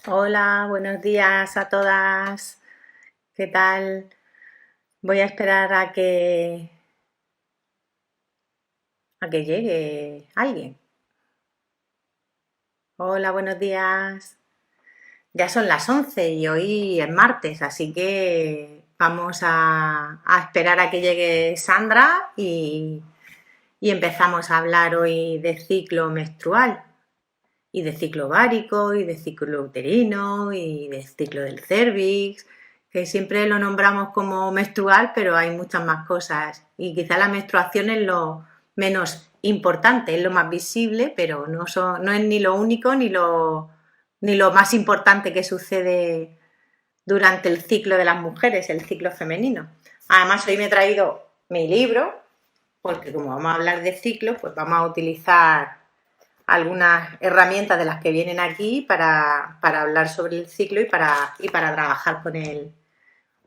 Hola, buenos días a todas. ¿Qué tal? Voy a esperar a que llegue alguien. Hola, buenos días. Ya son las 11 y hoy es martes, así que vamos a esperar a que llegue Sandra y empezamos a hablar hoy de ciclo menstrual y de ciclo ovárico y de ciclo uterino y de ciclo del cérvix, que siempre lo nombramos como menstrual, pero hay muchas más cosas y quizá la menstruación es lo menos importante, es lo más visible, pero no es ni lo único ni lo más importante que sucede durante el ciclo de las mujeres, el ciclo femenino. Además, hoy me he traído mi libro, porque como vamos a hablar de ciclos, pues vamos a utilizar algunas herramientas de las que vienen aquí para hablar sobre el ciclo y para trabajar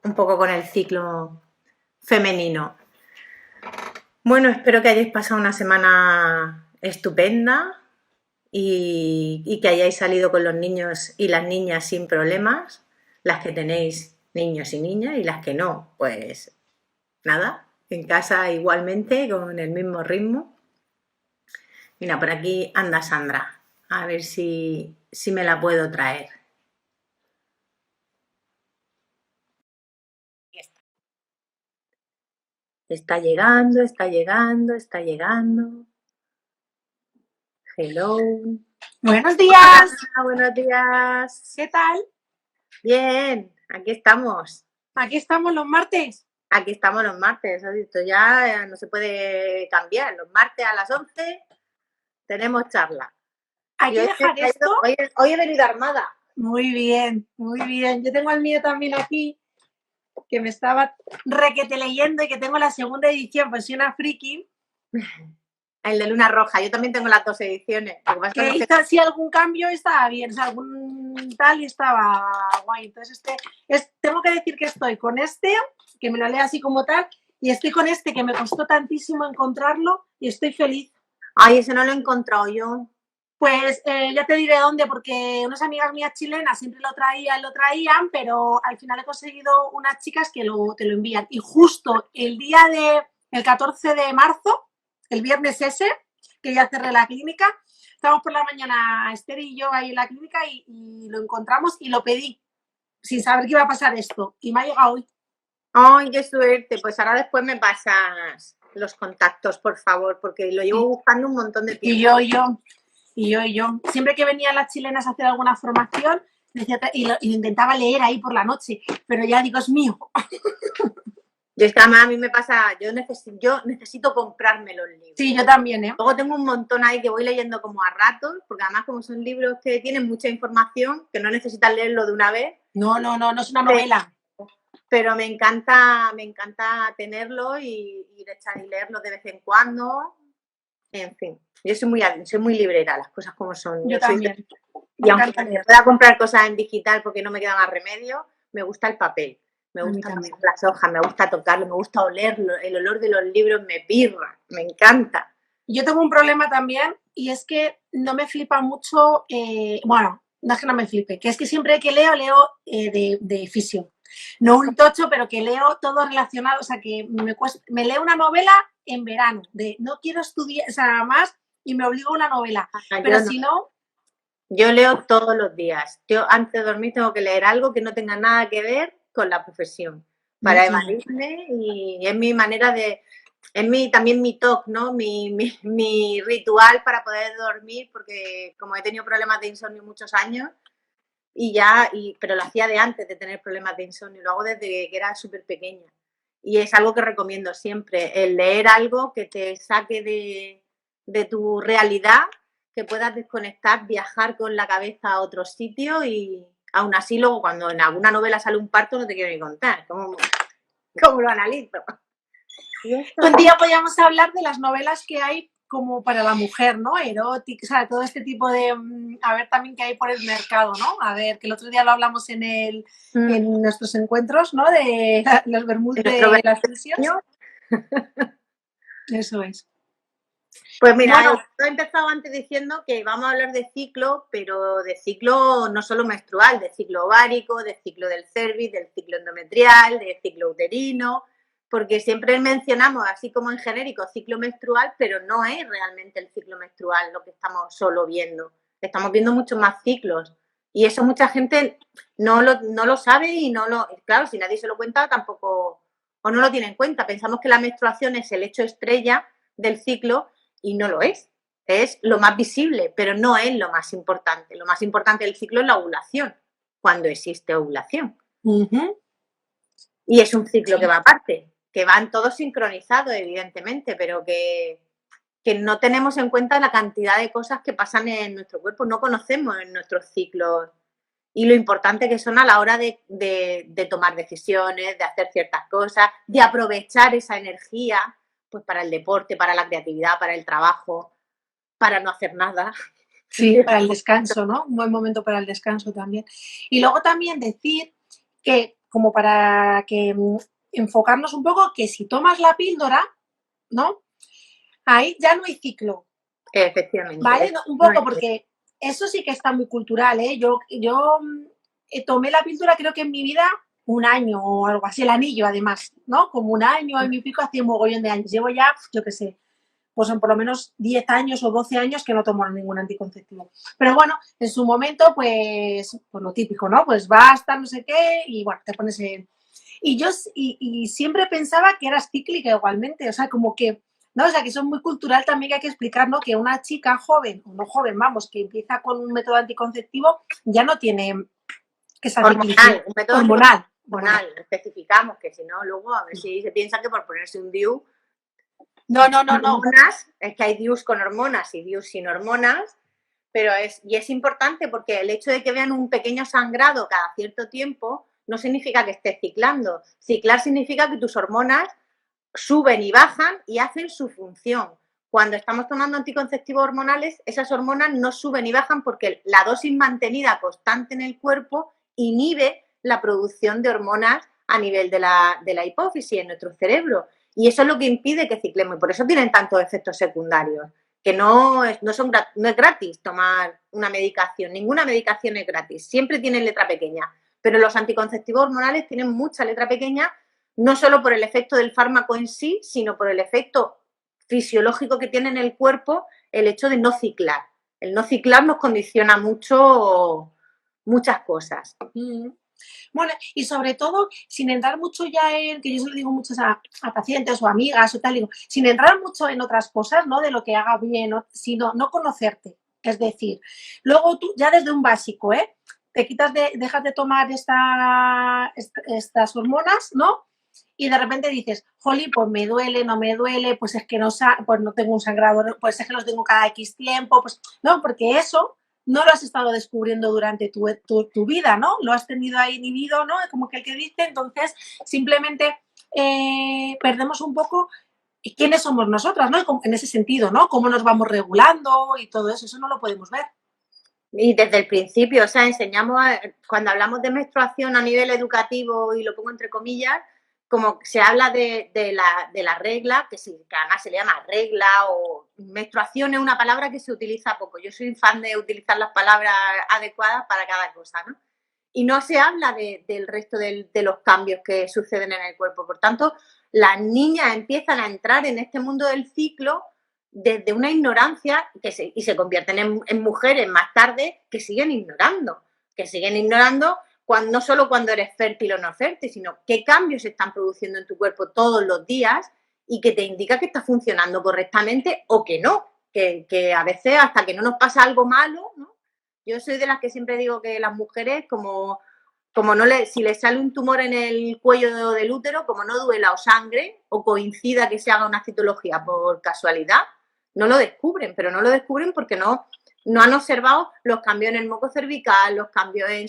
un poco con el ciclo femenino. Bueno, espero que hayáis pasado una semana estupenda y que hayáis salido con los niños y las niñas sin problemas, las que tenéis niños y niñas, y las que no, pues nada, en casa igualmente con el mismo ritmo. Mira, por aquí anda Sandra. A ver si me la puedo traer. Está llegando, está llegando, está llegando. Hello. Buenos días, Hola, buenos días. ¿qué tal? Bien, aquí estamos. Aquí estamos los martes. Aquí estamos los martes. Esto ya no se puede cambiar. Los martes a las 11 tenemos charla. Hay Y que hoy he, dejar esto. hoy he venido armada. Muy bien, muy bien. Yo tengo el mío también aquí, que me estaba requete leyendo y que tengo la segunda edición, pues soy una friki, El de Luna Roja. Yo también tengo las dos ediciones. Lo que pasa es que que no sé. hizo así algún cambio, estaba bien, o sea, algún tal y estaba guay. Entonces tengo que decir que estoy con este, que me lo leo así como tal, y estoy con este que me costó tantísimo encontrarlo y estoy feliz. Ay, ese no lo he encontrado yo. Pues ya te diré dónde, porque unas amigas mías chilenas siempre lo traían, pero al final he conseguido unas chicas que te lo envían. Y justo el 14 de marzo, el viernes ese, que ya cerré la clínica, estábamos por la mañana Esther y yo ahí en la clínica y lo encontramos y lo pedí, sin saber que iba a pasar esto. Y me ha llegado hoy. Ay, qué suerte. Pues ahora después me pasas los contactos, por favor, porque lo llevo Y, buscando un montón de y tiempo. yo. Siempre que venían las chilenas a hacer alguna formación, y lo intentaba leer ahí por la noche, pero ya digo, es mío. Y es que además a mí me pasa, yo necesito comprarme los libros. Sí, yo también, ¿eh? Luego tengo un montón ahí que voy leyendo como a ratos, porque además como son libros que tienen mucha información, que no necesitas leerlo de una vez. No es una novela. Pero me encanta tenerlo y leerlo de vez en cuando. En fin, yo soy muy librera, las cosas como son. Yo también. Y Me aunque encanta me leer. pueda comprar cosas en digital porque no me queda más remedio, me gusta el papel, me A mí gusta también. pasar las hojas, me gusta tocarlo, me gusta olerlo, el olor de los libros me pirra, me encanta. Yo tengo un problema también y es que no me flipa mucho, bueno, no es que no me flipe, que es que siempre que leo de fisio. No un tocho, pero que leo todo relacionado, o sea, que me leo una novela en verano, de no quiero estudiar, o sea, más, y me obligo a una novela. Pero Yo, no, si no, yo leo todos los días. Yo antes de dormir tengo que leer algo que no tenga nada que ver con la profesión para evadirme y es mi manera de, también mi TOC, ¿no? Mi ritual para poder dormir, porque como he tenido problemas de insomnio muchos años, pero lo hacía de antes de tener problemas de insomnio, lo hago desde que era súper pequeña. Y es algo que recomiendo siempre, el leer algo que te saque de tu realidad, que puedas desconectar, viajar con la cabeza a otro sitio y aún así luego cuando en alguna novela sale un parto no te quiero ni contar, cómo lo analizo. un día podríamos hablar de las novelas que hay como para la mujer, ¿no? Erótica, o sea, todo este tipo de, a ver también qué hay por el mercado, ¿no? A ver, que el otro día lo hablamos en nuestros encuentros, ¿no? De los vermús En nuestro de las fisios. año. Eso es. Pues mira, Bueno, he empezado antes diciendo que vamos a hablar de ciclo, pero de ciclo no solo menstrual, de ciclo ovárico, de ciclo del cervix, del ciclo endometrial, de ciclo uterino, porque siempre mencionamos, así como en genérico, ciclo menstrual, pero no es realmente el ciclo menstrual lo que estamos solo viendo. Estamos viendo muchos más ciclos. Y eso mucha gente no lo sabe y no lo... Claro, si nadie se lo cuenta, tampoco... O no lo tiene en cuenta. Pensamos que la menstruación es el hecho estrella del ciclo y no lo es. Es lo más visible, pero no es lo más importante. Lo más importante del ciclo es la ovulación, cuando existe ovulación. Y es un ciclo que va aparte, que van todos sincronizados, evidentemente, pero que no tenemos en cuenta la cantidad de cosas que pasan en nuestro cuerpo, no conocemos en nuestros ciclos y lo importante que son a la hora de tomar decisiones, de hacer ciertas cosas, de aprovechar esa energía pues para el deporte, para la creatividad, para el trabajo, para no hacer nada. sí, para el descanso, ¿no? Un buen momento para el descanso también. Y luego también decir que, como para que enfocarnos un poco, que si tomas la píldora, ¿no? Ahí ya no hay ciclo, ¿vale? Efectivamente. No, un poco porque eso sí que está muy cultural, ¿eh? Yo tomé la píldora creo que en mi vida un año o algo así, el anillo además, ¿no? Como un año, año y pico, hace un mogollón de años. Llevo ya, yo qué sé, pues son por lo menos 10 años o 12 años que no tomo ningún anticonceptivo. Pero bueno, en su momento, pues lo típico, ¿no? Pues basta, no sé qué, y bueno, te pones en... Y siempre pensaba que eras cíclica igualmente, o sea, como que, ¿no? O sea, que eso es muy cultural también que hay que explicar, ¿no? Que una chica joven, o no joven, vamos, que empieza con un método anticonceptivo, ya no tiene esa ciclicidad Hormonal, un método hormonal. hormonal. Especificamos que si no, luego a ver si se piensa que por ponerse un DIU No. hormonas, es que hay DIUs con hormonas y DIUs sin hormonas, pero es importante porque el hecho de que vean un pequeño sangrado cada cierto tiempo no significa que estés ciclando. Ciclar significa que tus hormonas suben y bajan y hacen su función. Cuando estamos tomando anticonceptivos hormonales, esas hormonas no suben y bajan porque la dosis mantenida constante en el cuerpo inhibe la producción de hormonas a nivel de la hipófisis en nuestro cerebro. Y eso es lo que impide que ciclemos. Y por eso tienen tantos efectos secundarios. Que no es gratis tomar una medicación. Ninguna medicación es gratis. Siempre tienen letra pequeña. Pero los anticonceptivos hormonales tienen mucha letra pequeña, no solo por el efecto del fármaco en sí, sino por el efecto fisiológico que tiene en el cuerpo el hecho de no ciclar. El no ciclar nos condiciona mucho muchas cosas. Bueno, y sobre todo, sin entrar mucho ya en, que yo se lo digo mucho a pacientes o amigas o tal, digo, sin entrar mucho en otras cosas, ¿no? De lo que haga bien, sino no conocerte. Es decir, luego tú, ya desde un básico, ¿eh? Te dejas de tomar estas hormonas, ¿no? Y de repente dices, jolly, pues me duele, no me duele, pues es que pues no tengo un sangrado, pues es que los tengo cada X tiempo, pues no, porque eso no lo has estado descubriendo durante tu vida, ¿no? Lo has tenido ahí inhibido, ¿no? Como que el que dice, entonces simplemente perdemos un poco quiénes somos nosotras, ¿no? En ese sentido, ¿no? Cómo nos vamos regulando y todo eso, eso no lo podemos ver. Y desde el principio, o sea, enseñamos, cuando hablamos de menstruación a nivel educativo, y lo pongo entre comillas, como se habla de la regla, que además se le llama regla o menstruación, es una palabra que se utiliza poco. Yo soy fan de utilizar las palabras adecuadas para cada cosa, ¿no? Y no se habla del resto de los cambios que suceden en el cuerpo. Por tanto, las niñas empiezan a entrar en este mundo del ciclo desde una ignorancia y se convierten en mujeres más tarde que siguen ignorando no solo cuando eres fértil o no fértil, sino qué cambios se están produciendo en tu cuerpo todos los días y que te indica que está funcionando correctamente o que no, que a veces hasta que no nos pasa algo malo, ¿no? Yo soy de las que siempre digo que las mujeres, como si les sale un tumor en el cuello del útero, como no duela o sangre o coincida que se haga una citología por casualidad, no lo descubren, pero no lo descubren porque no han observado los cambios en el moco cervical, los cambios en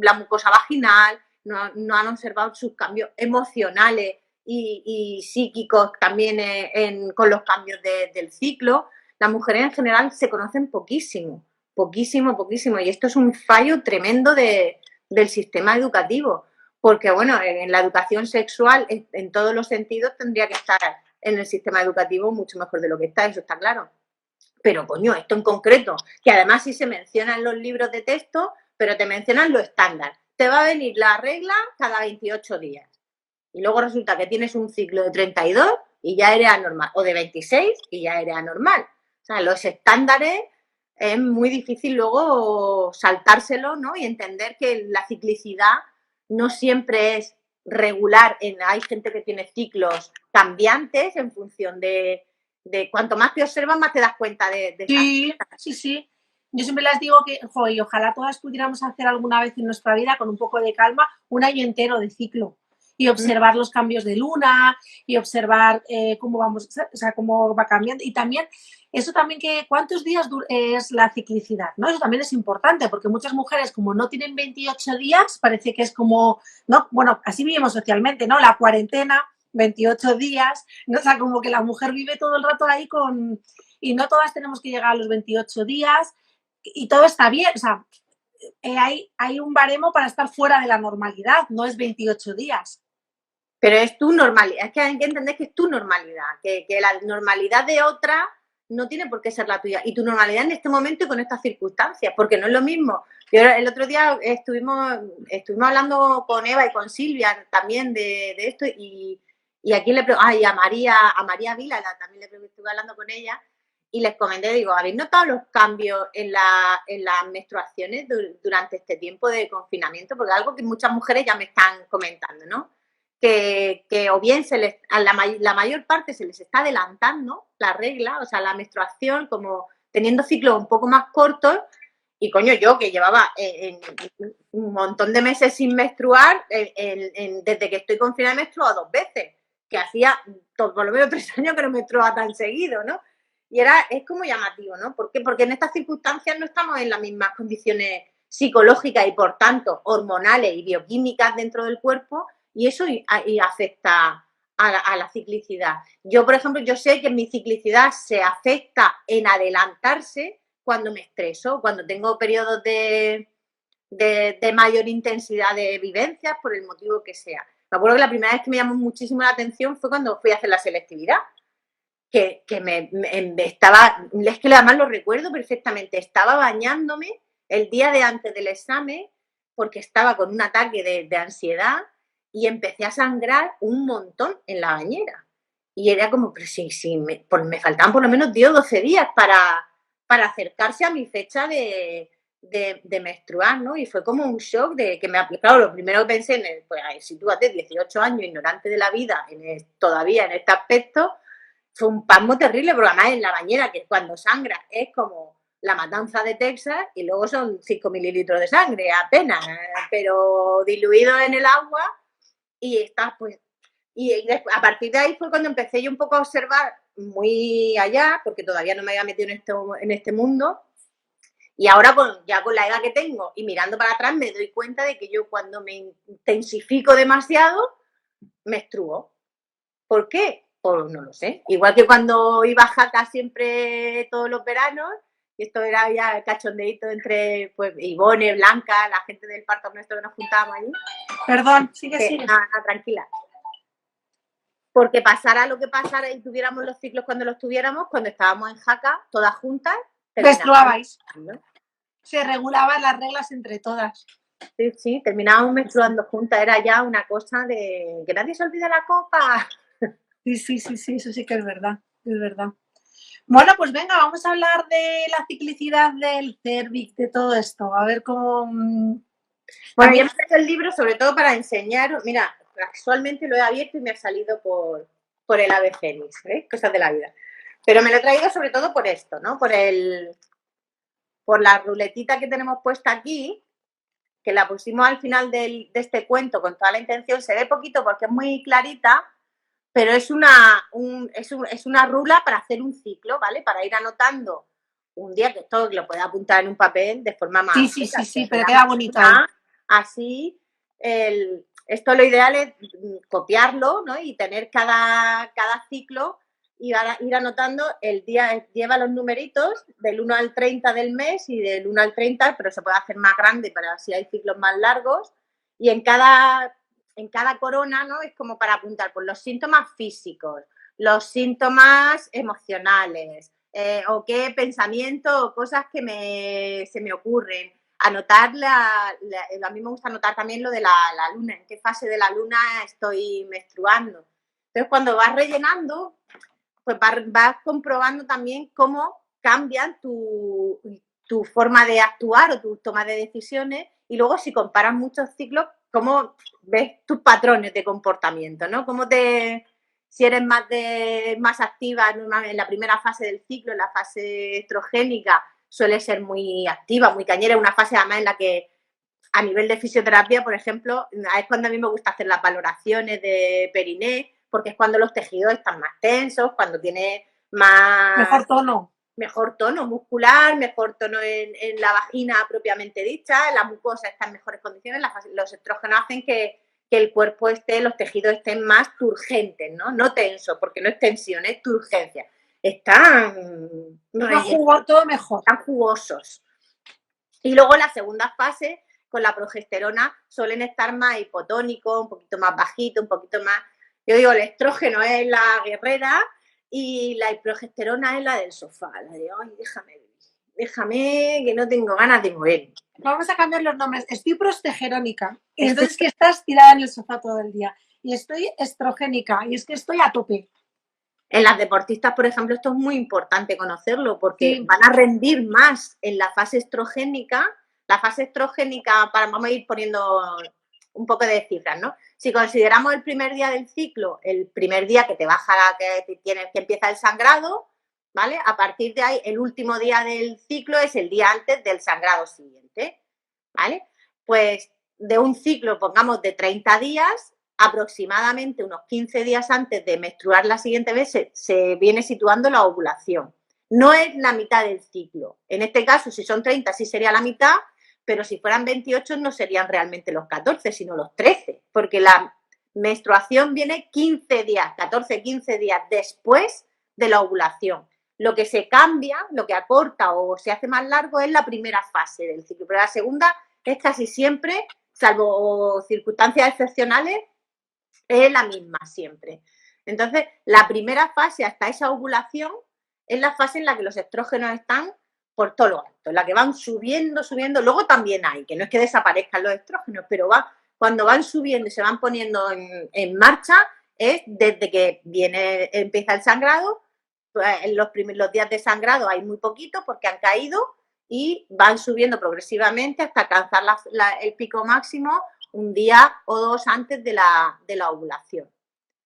la mucosa vaginal, no han observado sus cambios emocionales y psíquicos también con los cambios del ciclo. Las mujeres en general se conocen poquísimo, y esto es un fallo tremendo del sistema educativo, porque bueno, en la educación sexual en todos los sentidos tendría que estar en el sistema educativo mucho mejor de lo que está, eso está claro. Pero, coño, esto en concreto, que además sí se menciona en los libros de texto, pero te mencionan lo estándar. Te va a venir la regla cada 28 días. Y luego resulta que tienes un ciclo de 32 y ya eres anormal, o de 26 y ya eres anormal. O sea, los estándares es muy difícil luego saltárselo, ¿no? Y entender que la ciclicidad no siempre es regular. Hay gente que tiene ciclos cambiantes en función de cuanto más te observas, más te das cuenta de sí, sí, sí. Yo siempre les digo que, y ojalá todas pudiéramos hacer alguna vez en nuestra vida, con un poco de calma, un año entero de ciclo y observar los cambios de luna y observar cómo vamos, o sea, cómo va cambiando. Y también, eso también que cuántos días es la ciclicidad, ¿no? Eso también es importante, porque muchas mujeres, como no tienen 28 días, parece que es como, ¿no? Bueno, así vivimos socialmente, ¿no? La cuarentena, 28 días, ¿no? O sea, como que la mujer vive todo el rato ahí con... Y no todas tenemos que llegar a los 28 días y todo está bien, o sea, hay un baremo para estar fuera de la normalidad, no es 28 días. Pero es tu normalidad, es que hay que entender que es tu normalidad, que la normalidad de otra no tiene por qué ser la tuya. Y tu normalidad en este momento y con estas circunstancias, porque no es lo mismo. Yo el otro día estuvimos hablando con Eva y con Silvia también de esto y aquí le pregunté, a María Vila también estuve hablando con ella y les comenté, digo, ¿habéis notado los cambios en las menstruaciones durante este tiempo de confinamiento? Porque es algo que muchas mujeres ya me están comentando, ¿no? Que o bien la mayor parte se les está adelantando la regla, o sea, la menstruación, como teniendo ciclos un poco más cortos, y coño, yo que llevaba un montón de meses sin menstruar, desde que estoy confinada he menstruado 2 veces, que hacía por lo menos 3 años que no menstruaba tan seguido, ¿no? Y es como llamativo, ¿no? ¿Por qué? Porque en estas circunstancias no estamos en las mismas condiciones psicológicas y, por tanto, hormonales y bioquímicas dentro del cuerpo, y eso afecta a la ciclicidad. Yo, por ejemplo, yo sé que mi ciclicidad se afecta en adelantarse cuando me estreso, cuando tengo periodos de mayor intensidad de vivencias, por el motivo que sea. Me acuerdo que la primera vez que me llamó muchísimo la atención fue cuando fui a hacer la selectividad, que estaba, es que además lo recuerdo perfectamente, estaba bañándome el día de antes del examen porque estaba con un ataque de ansiedad y empecé a sangrar un montón en la bañera. Y era como, pero sí, me faltaban por lo menos 10 o 12 días para acercarse a mi fecha de menstruar, ¿no? Y fue como un shock de que claro, lo primero que pensé en pues sitúate, 18 años, ignorante de la vida, todavía en este aspecto, fue un pasmo terrible, porque además en la bañera, que cuando sangra es como la matanza de Texas, y luego son 5 mililitros de sangre, apenas, pero diluido en el agua, y estás pues... Y a partir de ahí fue cuando empecé yo un poco a observar muy allá, porque todavía no me había metido en este mundo, y ahora ya con la edad que tengo y mirando para atrás me doy cuenta de que yo cuando me intensifico demasiado, menstruo. ¿Por qué? Pues no lo sé. Igual que cuando iba a Jaca siempre todos los veranos, y esto era ya cachondeito entre pues Ivone, Blanca, la gente del parto nuestro que nos juntábamos allí. Perdón, sigue. Tranquila. Porque pasara lo que pasara y tuviéramos los ciclos cuando los tuviéramos, cuando estábamos en Jaca, todas juntas, menstruabais. Se regulaban las reglas entre todas. Sí, terminábamos menstruando juntas, era ya una cosa de que nadie se olvide la copa. Sí, eso sí que es verdad, es verdad. Bueno, pues venga, vamos a hablar de la ciclicidad del cérvix, de todo esto, a ver cómo... Bueno, yo me he traído el libro sobre todo para enseñar, mira, casualmente lo he abierto y me ha salido por el ave fénix, ¿eh? Cosas de la vida. Pero me lo he traído sobre todo por esto, ¿no? Por la ruletita que tenemos puesta aquí, que la pusimos al final de este cuento con toda la intención. Se ve poquito porque es muy clarita, pero es una rula para hacer un ciclo, ¿vale? Para ir anotando un día, que esto lo puedes apuntar en un papel de forma más... Sí, pero queda bonito. Así, esto lo ideal es copiarlo, ¿no? Y tener cada ciclo y ir anotando el día, lleva los numeritos del 1 al 30 del mes y del 1 al 30, pero se puede hacer más grande para si hay ciclos más largos. Y en cada corona, ¿no? Es como para apuntar por los síntomas físicos, los síntomas emocionales, o qué pensamientos o cosas que se me ocurren. Anotar, a mí me gusta anotar también lo de la luna, en qué fase de la luna estoy menstruando. Entonces, cuando vas rellenando, pues vas comprobando también cómo cambian tu forma de actuar o tu toma de decisiones, y luego si comparas muchos ciclos, cómo ves tus patrones de comportamiento, ¿no? Si eres más activa en la primera fase del ciclo, en la fase estrogénica, suele ser muy activa, muy cañera, una fase además en la que a nivel de fisioterapia, por ejemplo, es cuando a mí me gusta hacer las valoraciones de periné, porque es cuando los tejidos están más tensos, cuando tiene mejor tono muscular, mejor tono en la vagina propiamente dicha, la mucosa está en mejores condiciones, los estrógenos hacen que el cuerpo los tejidos estén más turgentes, no tensos, porque no es tensión, es turgencia. Están todo mejor. Están jugosos. Y luego la segunda fase, con la progesterona, suelen estar más hipotónicos, un poquito más bajitos, un poquito más... Yo digo, el estrógeno es la guerrera y la progesterona es la del sofá. La de, ay, déjame, que no tengo ganas de mover. Vamos a cambiar los nombres. Estoy progesterónica. Y entonces que estás tirada en el sofá todo el día. Y estoy estrogénica. Y es que estoy a tope. En las deportistas, por ejemplo, esto es muy importante conocerlo porque sí, van a rendir más en la fase estrogénica. La fase estrogénica, vamos a ir poniendo un poco de cifras, ¿no? Si consideramos el primer día del ciclo, el primer día que te baja, que empieza el sangrado, ¿vale? A partir de ahí, el último día del ciclo es el día antes del sangrado siguiente, ¿vale? Pues de un ciclo, pongamos, de 30 días, aproximadamente unos 15 días antes de menstruar la siguiente vez se viene situando la ovulación. No es la mitad del ciclo. En este caso, si son 30, sí sería la mitad, pero si fueran 28 no serían realmente los 14, sino los 13, porque la menstruación viene 15 días, 14, 15 días después de la ovulación. Lo que se cambia, lo que acorta o se hace más largo es la primera fase del ciclo, pero la segunda es casi siempre, salvo circunstancias excepcionales, es la misma siempre. Entonces, la primera fase hasta esa ovulación es la fase en la que los estrógenos están por todo lo alto, en la que van subiendo. Luego también hay, que no es que desaparezcan los estrógenos, pero cuando van subiendo y se van poniendo en marcha, es desde que empieza el sangrado. En los días de sangrado hay muy poquito porque han caído y van subiendo progresivamente hasta alcanzar el pico máximo un día o dos antes de la ovulación,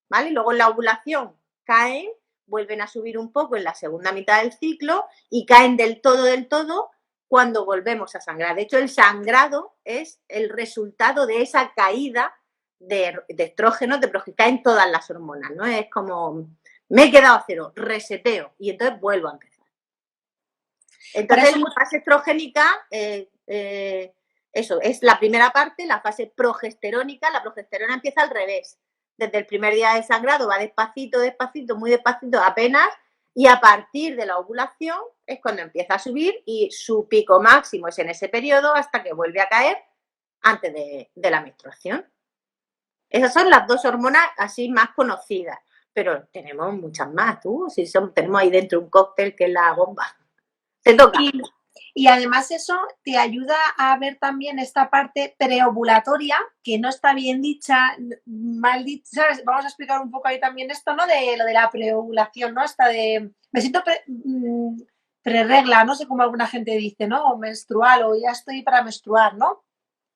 ¿vale? Luego en la ovulación caen, vuelven a subir un poco en la segunda mitad del ciclo y caen del todo cuando volvemos a sangrar. De hecho, el sangrado es el resultado de esa caída de estrógenos, de caen todas las hormonas, ¿no? Es como, me he quedado a cero, reseteo y entonces vuelvo a empezar. Entonces, en la fase estrogénica, eso es la primera parte, la fase progesterónica. La progesterona empieza al revés. Desde el primer día de sangrado va despacito, muy despacito, apenas, y a partir de la ovulación es cuando empieza a subir y su pico máximo es en ese periodo hasta que vuelve a caer antes de la menstruación. Esas son las dos hormonas así más conocidas, pero tenemos muchas más, tenemos ahí dentro un cóctel que es la bomba. Te toca. Y además eso te ayuda a ver también esta parte preovulatoria, que no está bien dicha, mal dicha, ¿sabes? Vamos a explicar un poco ahí también esto, ¿no? De lo de la preovulación, ¿no? Hasta me siento preregla, no sé cómo alguna gente dice, ¿no? O menstrual, o ya estoy para menstruar, ¿no?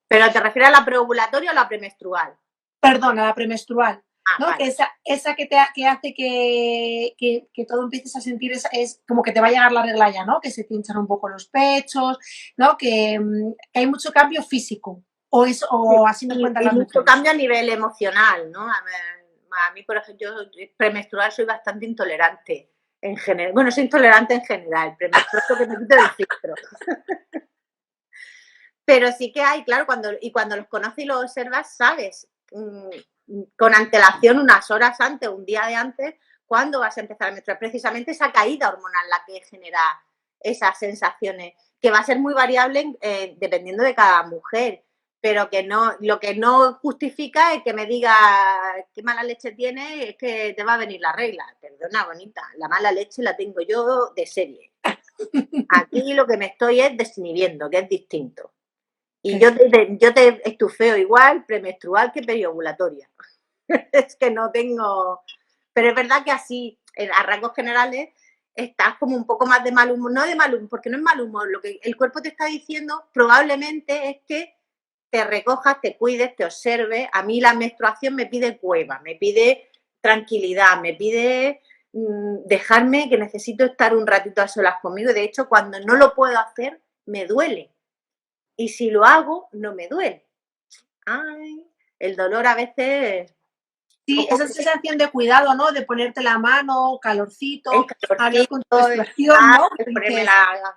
¿Pero te refieres a la preovulatoria o la premenstrual? Perdón, a la premenstrual. ¿no? Vale. Esa que hace que todo empieces a sentir es como que te va a llegar la regla ya, ¿no? Que se te hinchan un poco los pechos, ¿no? Que hay mucho cambio físico. O así nos cuentan las mujeres. Mucho cambio a nivel emocional, ¿no? A mí, por ejemplo, yo premenstrual soy bastante intolerante en general. Bueno, soy intolerante en general. Premenstrual es lo que me quito del filtro. Pero sí que hay, claro, cuando los conoces y los observas, sabes con antelación, unas horas antes, un día de antes, cuándo vas a empezar a menstruar. Precisamente esa caída hormonal la que genera esas sensaciones, que va a ser muy variable dependiendo de cada mujer. pero que no, lo que no justifica es que me diga qué mala leche tienes, es que te va a venir la regla. Perdona, bonita, la mala leche la tengo yo de serie. Aquí lo que me estoy es desinhibiendo, que es distinto. Y yo te estufeo igual premenstrual que periovulatoria. Es que no tengo... Pero es verdad que así, a rasgos generales, estás como un poco más de mal humor. No de mal humor, porque no es mal humor. Lo que el cuerpo te está diciendo probablemente es que te recojas, te cuides, te observes. A mí la menstruación me pide cueva, me pide tranquilidad, me pide dejarme, que necesito estar un ratito a solas conmigo. De hecho, cuando no lo puedo hacer, me duele. Y si lo hago, no me duele. Ay, el dolor a veces... Sí, esa sensación de cuidado, ¿no? De ponerte la mano, El calorcito, hablar con tu calorcito, menstruación, ¿no? ponerme Dices,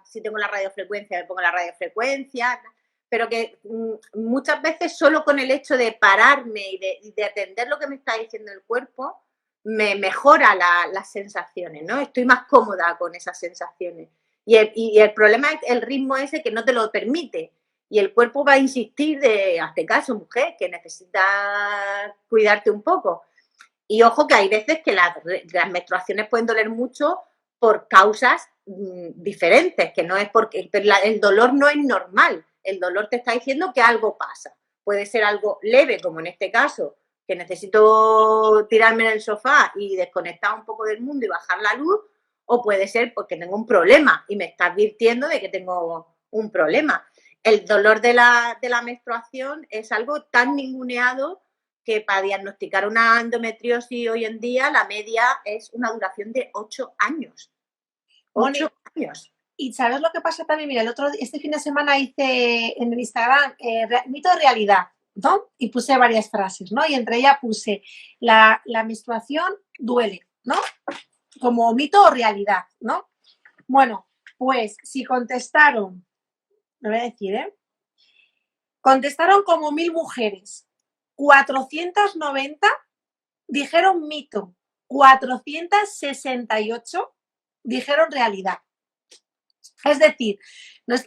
si tengo la radiofrecuencia, me pongo la radiofrecuencia, pero que muchas veces solo con el hecho de pararme y de atender lo que me está diciendo el cuerpo, me mejora las sensaciones, ¿no? Estoy más cómoda con esas sensaciones. Y el problema es el ritmo ese que no te lo permite. Y el cuerpo va a insistir de, hazte caso, mujer, que necesitas cuidarte un poco. Y ojo que hay veces que las menstruaciones pueden doler mucho por causas diferentes, que no es porque el dolor no es normal, el dolor te está diciendo que algo pasa. Puede ser algo leve, como en este caso, que necesito tirarme en el sofá y desconectar un poco del mundo y bajar la luz, o puede ser porque tengo un problema y me está advirtiendo de que tengo un problema. El dolor de la menstruación es algo tan ninguneado que para diagnosticar una endometriosis hoy en día la media es una duración de 8 años. 8 años. Y ¿sabes lo que pasa también? Mira, este fin de semana hice en el Instagram mito o realidad, ¿no? Y puse varias frases, ¿no? Y entre ellas puse la menstruación duele, ¿no? Como mito o realidad, ¿no? Bueno, pues si contestaron, lo voy a decir, ¿eh? Contestaron como 1000 mujeres. 490 dijeron mito. 468 dijeron realidad. Es decir,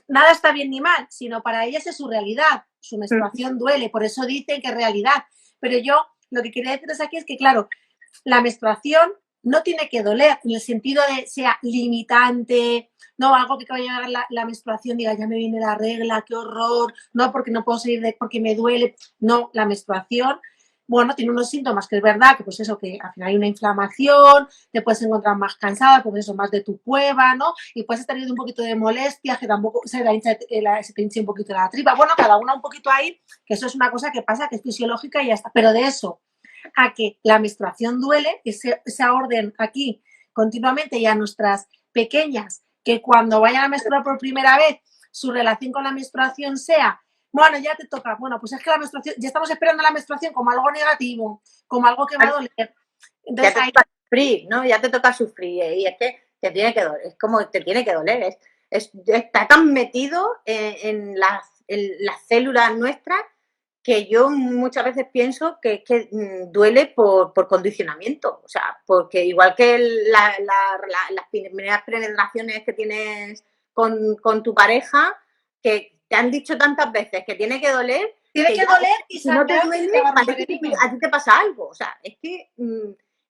nada está bien ni mal, sino para ellas es su realidad. Su menstruación duele, por eso dicen que es realidad. Pero yo lo que quería decirles aquí es que, claro, la menstruación no tiene que doler en el sentido de sea limitante, no algo que vaya a llegar la menstruación, diga, ya me viene la regla, qué horror, no, porque no puedo salir porque me duele. No, la menstruación, bueno, tiene unos síntomas que es verdad, que pues eso, que al final hay una inflamación, te puedes encontrar más cansada, pues eso, más de tu cueva, ¿no? Y puedes tener un poquito de molestia, que tampoco se te hincha un poquito la tripa. Bueno, cada una un poquito ahí, que eso es una cosa que pasa, que es fisiológica y ya está. Pero de eso a que la menstruación duele, esa orden aquí continuamente, y a nuestras pequeñas que cuando vayan a menstruar por primera vez, su relación con la menstruación sea, bueno, ya te toca, bueno, pues es que la menstruación, ya estamos esperando la menstruación como algo negativo, como algo que va a doler. Entonces, ya te toca sufrir, ¿no? Ya te toca sufrir y es que te tiene que doler, es como te tiene que doler, está tan metido en las células nuestras que yo muchas veces pienso que duele por condicionamiento, o sea, porque igual que las primeras penetraciones que tienes con tu pareja, que te han dicho tantas veces que tiene que doler, tiene que doler y si no te duele, parece que a ti te pasa algo, o sea, es que...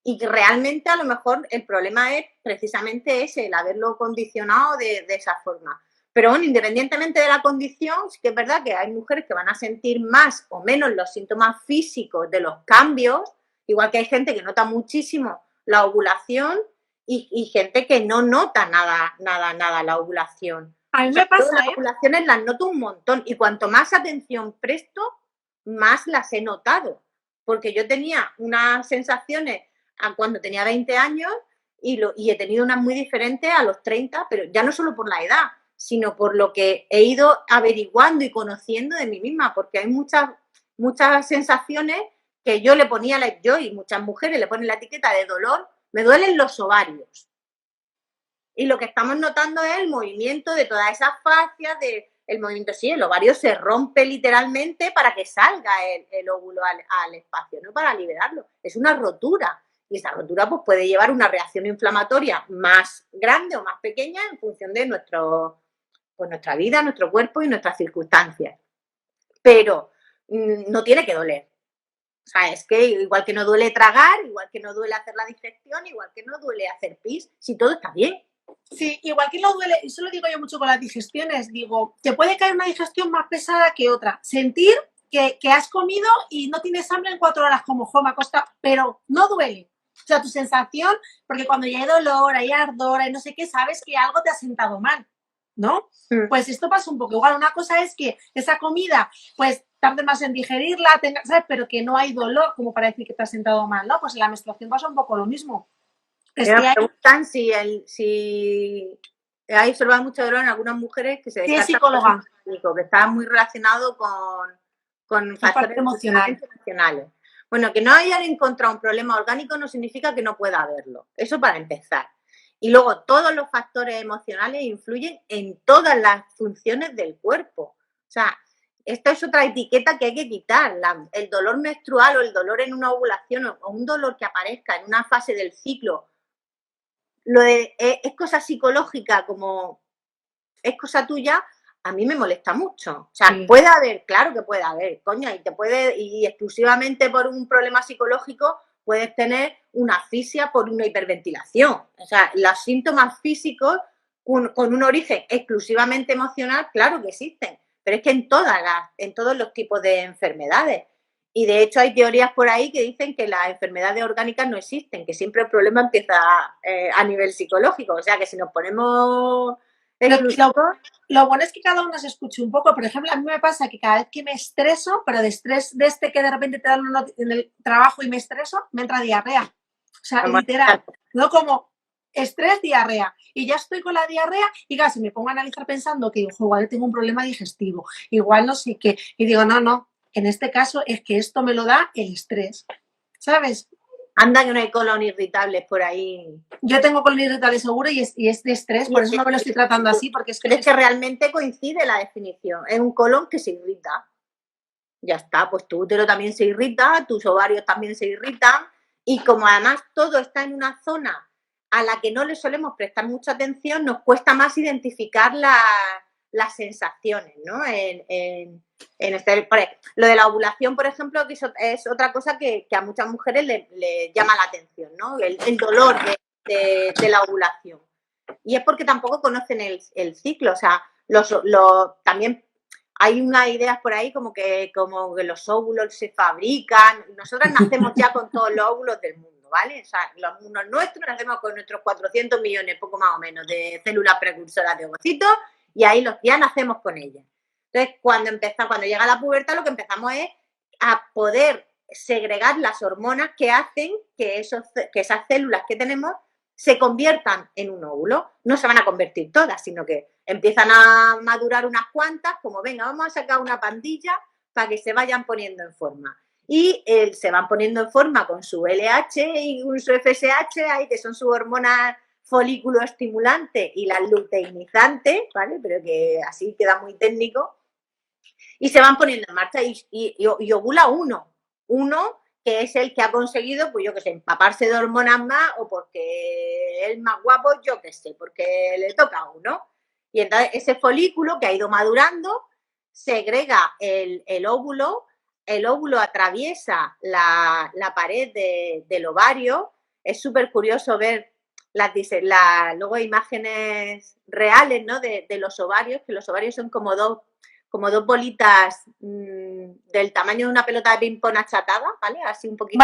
y que realmente a lo mejor el problema es precisamente ese, el haberlo condicionado de esa forma. Pero bueno, independientemente de la condición, sí que es verdad que hay mujeres que van a sentir más o menos los síntomas físicos de los cambios, igual que hay gente que nota muchísimo la ovulación y gente que no nota nada la ovulación. A mí me pasa, las ovulaciones las noto un montón y cuanto más atención presto, más las he notado. Porque yo tenía unas sensaciones cuando tenía 20 años y he tenido unas muy diferentes a los 30, pero ya no solo por la edad, sino por lo que he ido averiguando y conociendo de mí misma, porque hay muchas sensaciones que yo le ponía, yo y muchas mujeres le ponen la etiqueta de dolor, me duelen los ovarios. Y lo que estamos notando es el movimiento de todas esas fascias, el movimiento, sí, el ovario se rompe literalmente para que salga el óvulo al espacio, no para liberarlo. Es una rotura. Y esa rotura pues, puede llevar una reacción inflamatoria más grande o más pequeña en función de pues, nuestra vida, nuestro cuerpo y nuestras circunstancias. Pero no tiene que doler. O sea, es que igual que no duele tragar, igual que no duele hacer la digestión, igual que no duele hacer pis, si todo está bien. Sí, igual que no duele, eso lo digo yo mucho con las digestiones, digo, te puede caer una digestión más pesada que otra. Sentir que has comido y no tienes hambre en 4 horas, como jo, me ha costado, pero no duele. O sea, tu sensación, porque cuando ya hay dolor, hay ardor, hay no sé qué, sabes que algo te ha sentado mal, ¿no? Pues esto pasa un poco igual. Una cosa es que esa comida, pues tarde más en digerirla, ¿sabes? Pero que no hay dolor como para decir que te ha sentado mal, ¿no? Pues en la menstruación pasa un poco lo mismo. Es que me preguntan si hay observado mucho dolor en algunas mujeres que se descartan. Sí, descartan psicóloga. que está muy relacionado con factores emocionales. Bueno, que no hayan encontrado un problema orgánico no significa que no pueda haberlo. Eso para empezar. Y luego todos los factores emocionales influyen en todas las funciones del cuerpo. O sea, esto es otra etiqueta que hay que quitar. El dolor menstrual o el dolor en una ovulación o un dolor que aparezca en una fase del ciclo, es cosa psicológica como es cosa tuya, a mí me molesta mucho. O sea, sí. Puede haber, claro que puede haber, coña, y exclusivamente por un problema psicológico puedes tener una asfixia por una hiperventilación. O sea, los síntomas físicos con un origen exclusivamente emocional, claro que existen, pero es que en todos los tipos de enfermedades. Y de hecho hay teorías por ahí que dicen que las enfermedades orgánicas no existen, que siempre el problema empieza a nivel psicológico. O sea, que si nos ponemos lo bueno es que cada uno se escuche un poco. Por ejemplo, a mí me pasa que cada vez que me estreso, pero de estrés de este que de repente te dan en el trabajo y me estreso, me entra diarrea. O sea, literal. No como estrés, diarrea. Y ya estoy con la diarrea y casi me pongo a analizar pensando que igual tengo un problema digestivo, igual no sé qué. Y digo, no, en este caso es que esto me lo da el estrés. ¿Sabes? Anda que no hay colon irritables por ahí. Yo tengo colon irritable seguro y es de estrés, por eso no me lo estoy tratando así, porque es que realmente coincide la definición. Es un colon que se irrita. Ya está, pues tu útero también se irrita, tus ovarios también se irritan, y como además todo está en una zona a la que no le solemos prestar mucha atención, nos cuesta más identificar las sensaciones, ¿no? Lo de la ovulación, por ejemplo, que es otra cosa que a muchas mujeres le llama la atención, ¿no? El dolor de la ovulación. Y es porque tampoco conocen el ciclo. O sea, también hay unas ideas por ahí como que los óvulos se fabrican. Nosotras nacemos ya con todos los óvulos del mundo, ¿vale? O sea, los nuestros nacemos con nuestros 400 millones, poco más o menos, de células precursoras de ovocitos, y ahí ya nacemos con ellas. Entonces, cuando llega la pubertad, lo que empezamos es a poder segregar las hormonas que hacen que esas células que tenemos se conviertan en un óvulo. No se van a convertir todas, sino que empiezan a madurar unas cuantas, como venga, vamos a sacar una pandilla para que se vayan poniendo en forma. Y se van poniendo en forma con su LH y su FSH, ahí, que son sus hormonas folículo estimulante y las luteinizantes, ¿vale? Pero que así queda muy técnico. Y se van poniendo en marcha y ovula uno que es el que ha conseguido, pues yo qué sé, empaparse de hormonas más, o porque es más guapo, yo qué sé, porque le toca a uno. Y entonces ese folículo que ha ido madurando segrega el óvulo atraviesa la pared del ovario. Es súper curioso ver luego imágenes reales, ¿no? de los ovarios, que los ovarios son como dos bolitas del tamaño de una pelota de ping-pong achatada, ¿vale? Así un poquito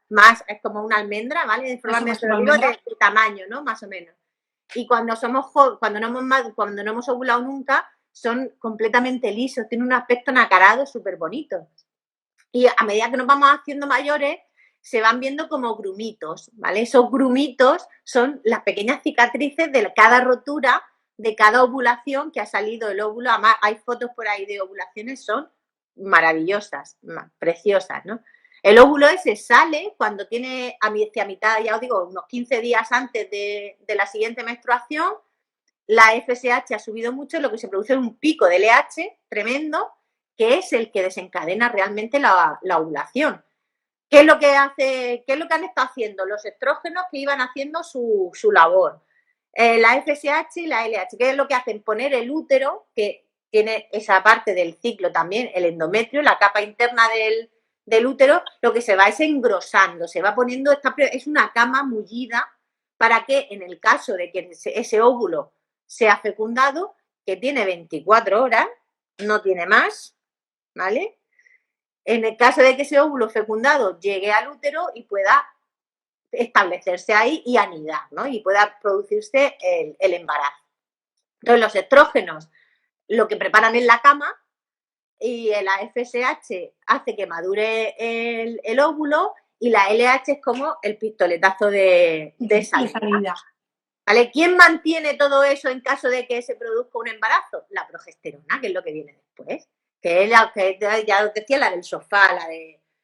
más, es como una almendra, ¿vale? De forma de tamaño, ¿no? Más o menos. Y cuando no hemos ovulado nunca, son completamente lisos, tienen un aspecto nacarado súper bonito. Y a medida que nos vamos haciendo mayores, se van viendo como grumitos, ¿vale? Esos grumitos son las pequeñas cicatrices de cada rotura, de cada ovulación que ha salido el óvulo. Además, hay fotos por ahí de ovulaciones, son maravillosas, preciosas, ¿no? El óvulo ese sale cuando tiene hacia mitad, ya os digo, unos 15 días antes de la siguiente menstruación. La FSH ha subido mucho, lo que se produce es un pico de LH tremendo, que es el que desencadena realmente la ovulación. ¿Qué es lo que han estado haciendo? Los estrógenos que iban haciendo su labor. La FSH y la LH, ¿qué es lo que hacen? Poner el útero, que tiene esa parte del ciclo también, el endometrio, la capa interna del útero, lo que se va es engrosando, se va poniendo, es una cama mullida para que en el caso de que ese óvulo sea fecundado, que tiene 24 horas, no tiene más, ¿vale? En el caso de que ese óvulo fecundado llegue al útero y pueda establecerse ahí y anidar, ¿no? Y pueda producirse el embarazo. Entonces, los estrógenos lo que preparan en la cama y la FSH hace que madure el óvulo y la LH es como el pistoletazo de salida. ¿Vale? ¿Quién mantiene todo eso en caso de que se produzca un embarazo? La progesterona, que es lo que viene después. Que es la que ya os decía, la del sofá,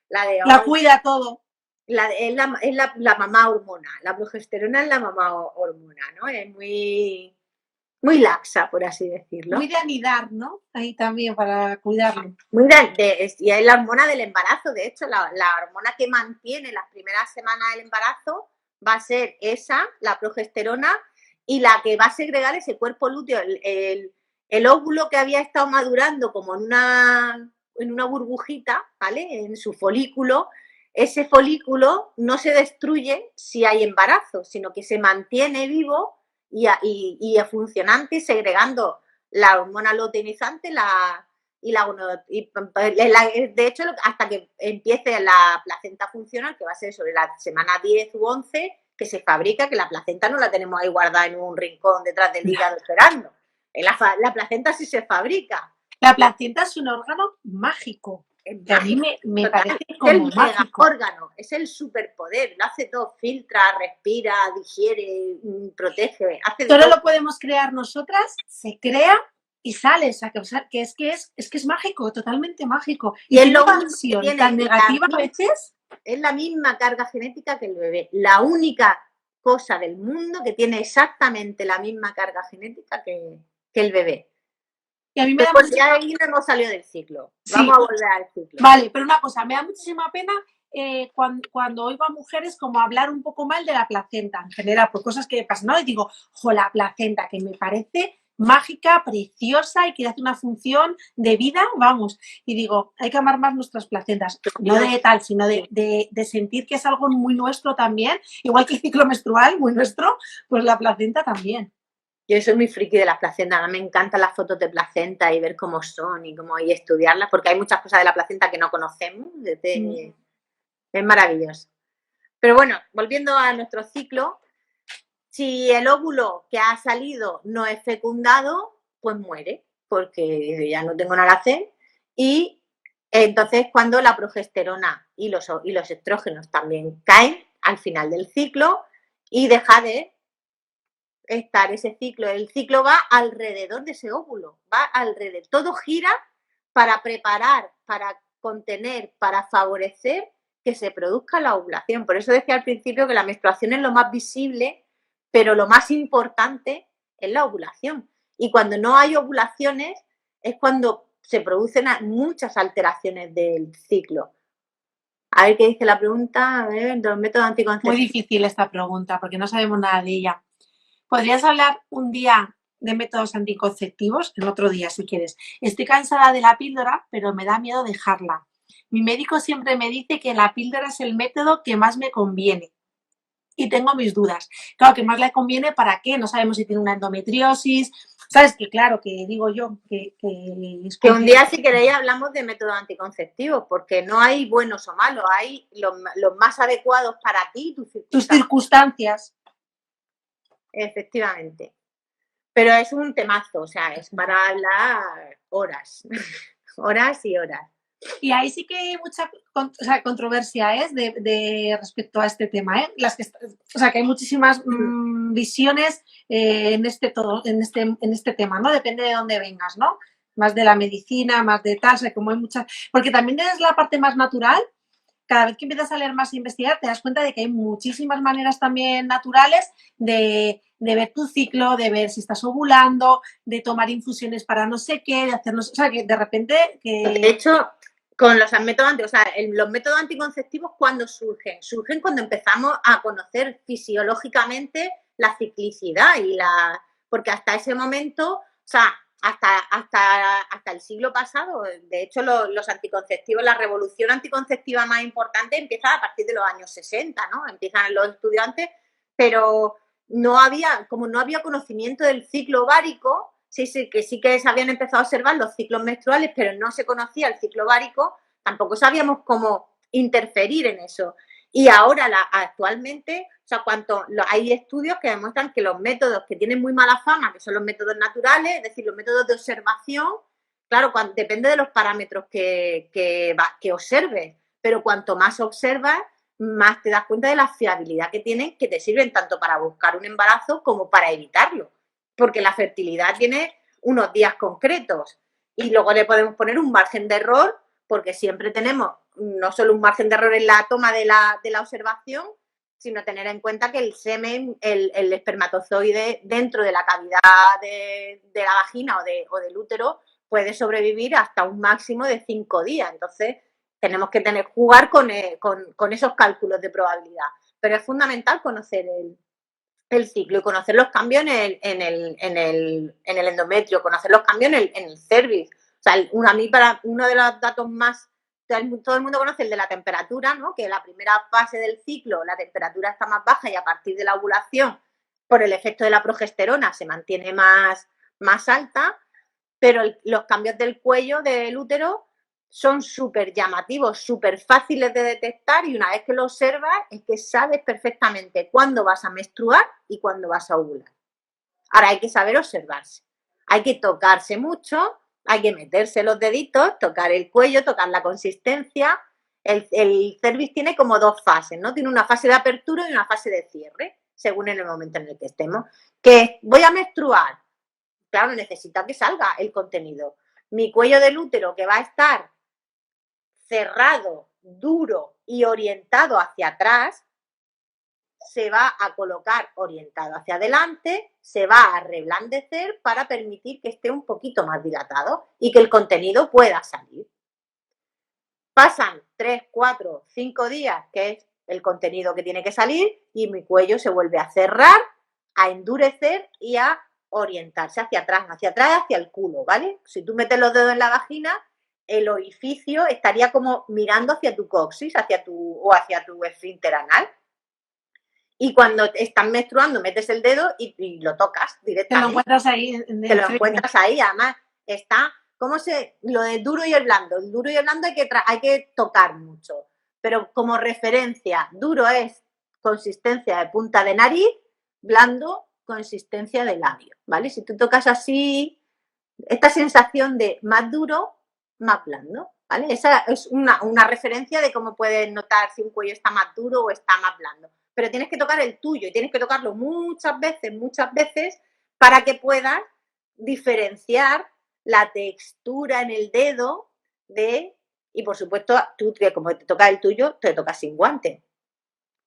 la cuida todo. Es la mamá hormona. La progesterona es la mamá hormona, ¿no? Es muy, muy laxa, por así decirlo. Muy de anidar, ¿no? Ahí también para cuidarlo. Y es la hormona del embarazo. De hecho, la hormona que mantiene las primeras semanas del embarazo va a ser esa, la progesterona, y la que va a segregar ese cuerpo lúteo, el óvulo que había estado madurando como en una burbujita, ¿vale? En su folículo. Ese folículo no se destruye si hay embarazo, sino que se mantiene vivo y funcionante, segregando la hormona luteinizante, de hecho, hasta que empiece la placenta funcional, que va a ser sobre la semana 10 u 11, que se fabrica, que la placenta no la tenemos ahí guardada en un rincón detrás del hígado esperando. La placenta sí se fabrica. La placenta es un órgano mágico. Que a mí me parece como mágico. Órgano, es el superpoder, lo hace todo, filtra, respira, digiere, protege. Solo lo podemos crear nosotras, se crea y sale, o sea, que es mágico, totalmente mágico. Y es lo tensión tan negativa a veces. Es la misma carga genética que el bebé. La única cosa del mundo que tiene exactamente la misma carga genética que el bebé. Y a mí me da ya ahí no hemos salido del ciclo. Sí. Vamos a volver al ciclo. Vale, pero una cosa, me da muchísima pena cuando oigo a mujeres como hablar un poco mal de la placenta en general, por cosas que pasan, ¿no? Y digo, la placenta, que me parece mágica, preciosa y que hace una función de vida, vamos. Y digo, hay que amar más nuestras placentas, no de tal, sino de sentir que es algo muy nuestro también, igual que el ciclo menstrual, muy nuestro, pues la placenta también. Yo soy muy friki de las placentas, me encantan las fotos de placenta y ver cómo son y estudiarlas, porque hay muchas cosas de la placenta que no conocemos. Es maravilloso. Pero bueno, volviendo a nuestro ciclo, si el óvulo que ha salido no es fecundado, pues muere, porque ya no tengo nada que hacer. Y entonces cuando la progesterona y los estrógenos también caen al final del ciclo y deja de estar ese ciclo. El ciclo va alrededor de ese óvulo, va alrededor. Todo gira para preparar, para contener, para favorecer que se produzca la ovulación. Por eso decía al principio que la menstruación es lo más visible, pero lo más importante es la ovulación. Y cuando no hay ovulaciones es cuando se producen muchas alteraciones del ciclo. A ver qué dice la pregunta, de los métodos anticonceptivos. Muy difícil esta pregunta porque no sabemos nada de ella. ¿Podrías hablar un día de métodos anticonceptivos? En otro día, si quieres. Estoy cansada de la píldora, pero me da miedo dejarla. Mi médico siempre me dice que la píldora es el método que más me conviene. Y tengo mis dudas. Claro, que más le conviene para qué. No sabemos si tiene una endometriosis. ¿Sabes? Que claro, que digo yo que un día, si queréis, hablamos de métodos anticonceptivos, porque no hay buenos o malos, hay los más adecuados para ti y tus circunstancias. Efectivamente. Pero es un temazo, o sea, es para hablar horas, horas y horas. Y ahí sí que hay mucha controversia de respecto a este tema, que hay muchísimas visiones en este tema, ¿no? Depende de dónde vengas, ¿no? Más de la medicina, más de tal, o sea, como hay muchas. Porque también desde la parte más natural, cada vez que empiezas a leer más e investigar, te das cuenta de que hay muchísimas maneras también naturales de ver tu ciclo, de ver si estás ovulando, de tomar infusiones para no sé qué, de hacernos, o sea, que de repente... De hecho, con los métodos los métodos anticonceptivos, ¿cuándo surgen? Surgen cuando empezamos a conocer fisiológicamente la ciclicidad porque hasta ese momento, o sea, hasta el siglo pasado. De hecho, los anticonceptivos, la revolución anticonceptiva más importante empieza a partir de los años 60, ¿no? Empiezan los estudiantes, pero como no había conocimiento del ciclo ovárico, sí que se habían empezado a observar los ciclos menstruales, pero no se conocía el ciclo ovárico, tampoco sabíamos cómo interferir en eso. Y ahora, actualmente, o sea, hay estudios que demuestran que los métodos que tienen muy mala fama, que son los métodos naturales, es decir, los métodos de observación, claro, depende de los parámetros que observes, pero cuanto más observas, más te das cuenta de la fiabilidad que tienen, que te sirven tanto para buscar un embarazo como para evitarlo, porque la fertilidad tiene unos días concretos y luego le podemos poner un margen de error, porque siempre tenemos no solo un margen de error en la toma de la observación, sino tener en cuenta que el semen, el espermatozoide dentro de la cavidad de la vagina o del útero puede sobrevivir hasta un máximo de 5 días. Entonces, tenemos que jugar con esos cálculos de probabilidad. Pero es fundamental conocer el ciclo y conocer los cambios en el endometrio, conocer los cambios en el cervix. O sea, uno de los datos más, todo el mundo conoce el de la temperatura, ¿no? Que en la primera fase del ciclo la temperatura está más baja y a partir de la ovulación, por el efecto de la progesterona, se mantiene más alta, pero los cambios del cuello del útero son súper llamativos, súper fáciles de detectar, y una vez que lo observas es que sabes perfectamente cuándo vas a menstruar y cuándo vas a ovular. Ahora hay que saber observarse, hay que tocarse mucho, hay que meterse los deditos, tocar el cuello, tocar la consistencia. El cervix tiene como 2 fases, ¿no? Tiene una fase de apertura y una fase de cierre, según en el momento en el que estemos. Que voy a menstruar, claro, necesita que salga el contenido. Mi cuello del útero, que va a estar cerrado, duro y orientado hacia atrás, se va a colocar orientado hacia adelante, se va a reblandecer para permitir que esté un poquito más dilatado y que el contenido pueda salir. Pasan 3, 4, 5 días, que es el contenido que tiene que salir, y mi cuello se vuelve a cerrar, a endurecer y a orientarse hacia atrás, hacia el culo, ¿vale? Si tú metes los dedos en la vagina, el orificio estaría como mirando hacia tu coxis, hacia tu esfínter anal. Y cuando estás menstruando, metes el dedo y lo tocas directamente. Te lo encuentras ahí. Te lo encuentras ahí, además está, lo de duro y el blando. El duro y el blando hay que tocar mucho. Pero como referencia, duro es consistencia de punta de nariz, blando, consistencia de labio, ¿vale? Si tú tocas así, esta sensación de más duro, más blando, ¿vale? Esa es una referencia de cómo puedes notar si un cuello está más duro o está más blando. Pero tienes que tocar el tuyo y tienes que tocarlo muchas veces para que puedas diferenciar la textura en el dedo y por supuesto, tú que como te toca el tuyo, te tocas sin guante.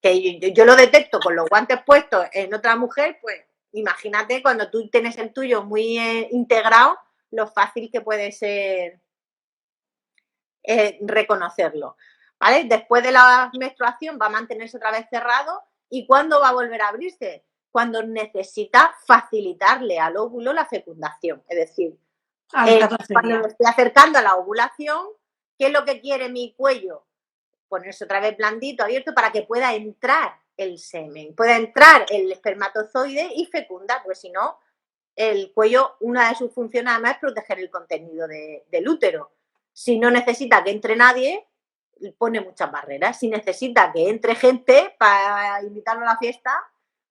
Que yo lo detecto con los guantes puestos en otra mujer, pues imagínate cuando tú tienes el tuyo muy integrado, lo fácil que puede ser reconocerlo, ¿vale? Después de la menstruación va a mantenerse otra vez cerrado. ¿Y cuándo va a volver a abrirse? Cuando necesita facilitarle al óvulo la fecundación, es decir, cuando me estoy acercando a la ovulación, ¿qué es lo que quiere mi cuello? Ponerse otra vez blandito, abierto, para que pueda entrar el semen, pueda entrar el espermatozoide y fecundar, porque si no, el cuello, una de sus funciones además es proteger el contenido del útero. Si no necesita que entre nadie, pone muchas barreras. Si necesita que entre gente para invitarlo a la fiesta,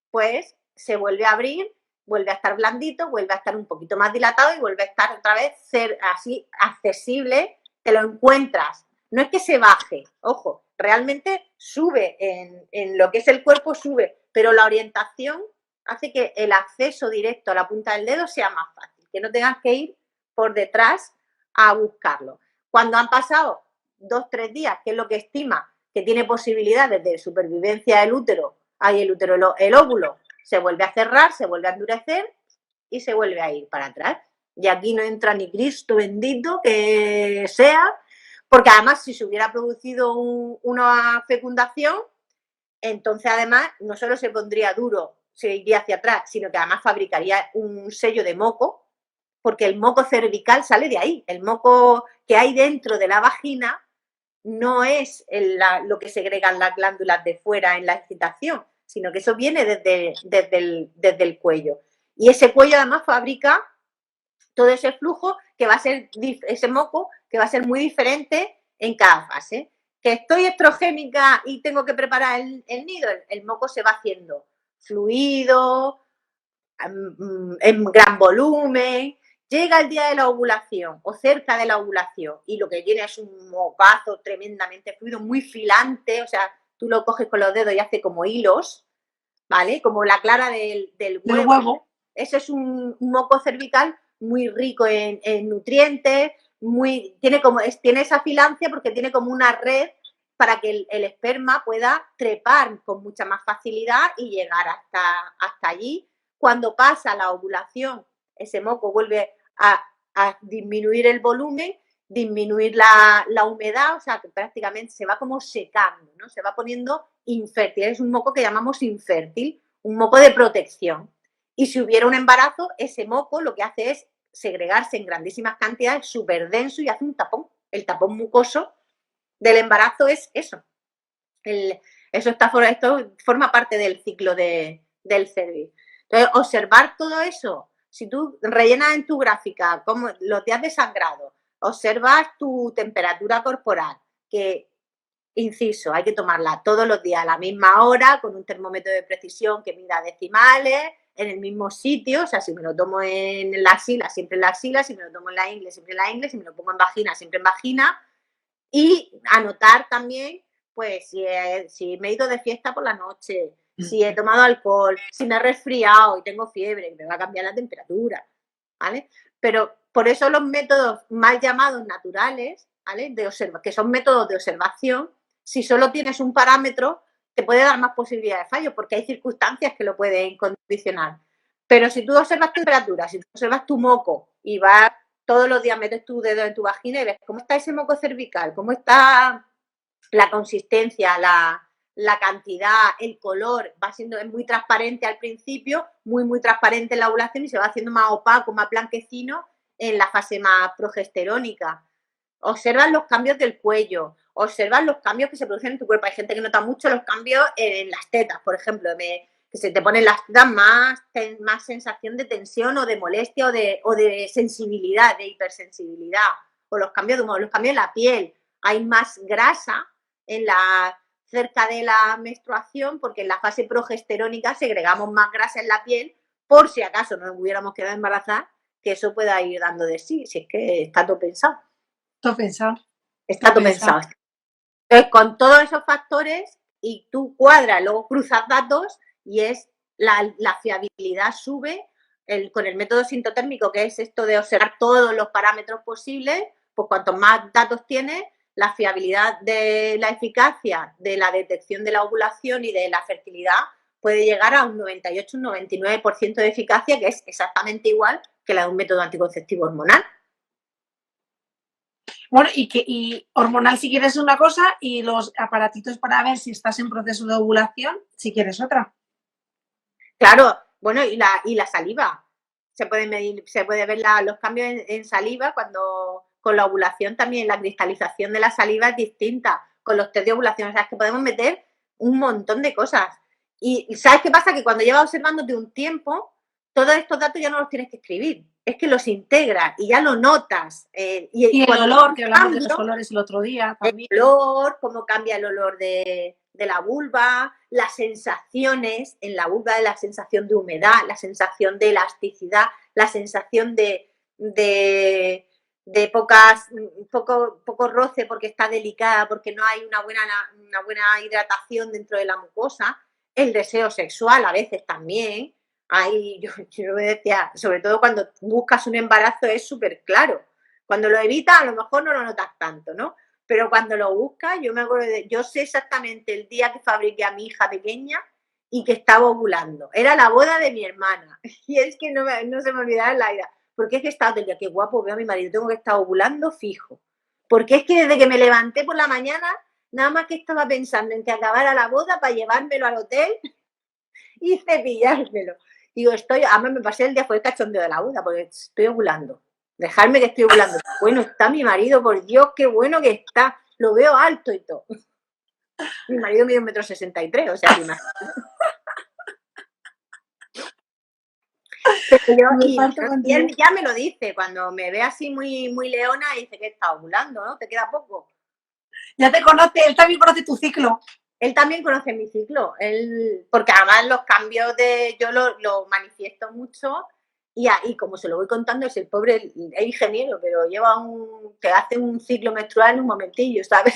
pues se vuelve a abrir, vuelve a estar blandito, vuelve a estar un poquito más dilatado y vuelve a estar otra vez así accesible. Te lo encuentras. No es que se baje, ojo, realmente sube en lo que es el cuerpo, sube, pero la orientación hace que el acceso directo a la punta del dedo sea más fácil, que no tengas que ir por detrás a buscarlo. Cuando han pasado 2, 3 días, que es lo que estima que tiene posibilidades de supervivencia el útero, el óvulo se vuelve a cerrar, se vuelve a endurecer y se vuelve a ir para atrás. Y aquí no entra ni Cristo bendito que sea, porque además si se hubiera producido una fecundación, entonces además no solo se pondría duro, se iría hacia atrás, sino que además fabricaría un sello de moco porque el moco cervical sale de ahí. El moco que hay dentro de la vagina no es lo que segregan las glándulas de fuera en la excitación, sino que eso viene desde el cuello. Y ese cuello además fabrica todo ese flujo que va a ser, ese moco, que va a ser muy diferente en cada fase. Que estoy estrogénica y tengo que preparar el nido, el moco se va haciendo fluido, en gran volumen. Llega el día de la ovulación o cerca de la ovulación y lo que tiene es un mocazo tremendamente fluido, muy filante, o sea, tú lo coges con los dedos y hace como hilos, ¿vale? Como la clara del huevo. Ese es un moco cervical muy rico en nutrientes, tiene esa filancia porque tiene como una red para que el esperma pueda trepar con mucha más facilidad y llegar hasta allí. Cuando pasa la ovulación, ese moco vuelve a disminuir el volumen, disminuir la humedad, o sea, que prácticamente se va como secando, ¿no? Se va poniendo infértil. Es un moco que llamamos infértil, un moco de protección. Y si hubiera un embarazo, ese moco lo que hace es segregarse en grandísimas cantidades, súper denso y hace un tapón. El tapón mucoso del embarazo es eso. Esto forma parte del ciclo del cervix. Entonces, observar todo eso, si tú rellenas en tu gráfica como los días de sangrado, observas tu temperatura corporal, que, inciso, hay que tomarla todos los días a la misma hora, con un termómetro de precisión que mida decimales, en el mismo sitio, o sea, si me lo tomo en la axila, siempre en la axila, si me lo tomo en la ingle, siempre en la ingle, si me lo pongo en vagina, siempre en vagina, y anotar también, pues, si me he ido de fiesta por la noche, si he tomado alcohol, si me he resfriado y tengo fiebre, me va a cambiar la temperatura, ¿vale? Pero por eso los métodos mal llamados naturales, ¿vale? Que son métodos de observación, si solo tienes un parámetro, te puede dar más posibilidades de fallo, porque hay circunstancias que lo pueden condicionar. Pero si tú observas temperatura, si tú observas tu moco y vas todos los días, metes tu dedo en tu vagina y ves cómo está ese moco cervical, cómo está la consistencia, la cantidad, el color, es muy transparente al principio, muy transparente en la ovulación y se va haciendo más opaco, más blanquecino en la fase más progesterónica. Observan los cambios del cuello, observan los cambios que se producen en tu cuerpo. Hay gente que nota mucho los cambios en las tetas, por ejemplo, que se te ponen las tetas más sensación de tensión o de molestia o de sensibilidad, de hipersensibilidad, o los cambios de humor, los cambios en la piel. Hay más grasa cerca de la menstruación porque en la fase progesterónica segregamos más grasa en la piel por si acaso no nos hubiéramos quedado embarazadas, que eso pueda ir dando de sí, si es que está todo pensado. Está todo pensado. Entonces, con todos esos factores y tú cuadras, luego cruzas datos y es la fiabilidad sube con el método sintotérmico, que es esto de observar todos los parámetros posibles, pues cuanto más datos tienes, la fiabilidad de la eficacia de la detección de la ovulación y de la fertilidad puede llegar a un 98, un 99% de eficacia, que es exactamente igual que la de un método anticonceptivo hormonal. Bueno, y hormonal si quieres una cosa y los aparatitos para ver si estás en proceso de ovulación, si quieres otra. Claro, bueno, y la saliva. Se puede medir, se puede ver los cambios en saliva cuando con la ovulación también la cristalización de la saliva es distinta. Con los test de ovulación, o sea, es que podemos meter un montón de cosas. Y ¿sabes qué pasa? Que cuando llevas observándote un tiempo, todos estos datos ya no los tienes que escribir. Es que los integras y ya lo notas. Y el olor, que hablamos de los colores el otro día también. El olor, cómo cambia el olor de la vulva, las sensaciones en la vulva, de la sensación de humedad, la sensación de elasticidad, la sensación de poco roce porque está delicada, porque no hay una buena hidratación dentro de la mucosa, el deseo sexual a veces también. Yo me decía, sobre todo cuando buscas un embarazo es súper claro. Cuando lo evitas a lo mejor no lo notas tanto, ¿no? Pero cuando lo buscas, yo sé exactamente el día que fabriqué a mi hija pequeña y que estaba ovulando. Era la boda de mi hermana. Y es que no se me olvidará la idea. Porque es que estaba el día, qué guapo, veo a mi marido, tengo que estar ovulando fijo. Porque es que desde que me levanté por la mañana, nada más que estaba pensando en que acabara la boda para llevármelo al hotel y cepillármelo. Digo, además me pasé el día, fue el cachondeo de la boda, porque estoy ovulando. Dejarme que estoy ovulando. Bueno, está mi marido, por Dios, qué bueno que está. Lo veo alto y todo. Mi marido mide 1,63 m, o sea, pero y él ya me lo dice, cuando me ve así muy, muy leona, dice que está ovulando, ¿no? Te queda poco. Ya te conoce, él también conoce tu ciclo. Él también conoce mi ciclo, porque además los cambios yo lo manifiesto mucho y como se lo voy contando, es el pobre, es ingeniero, pero te hace un ciclo menstrual en un momentillo, ¿sabes?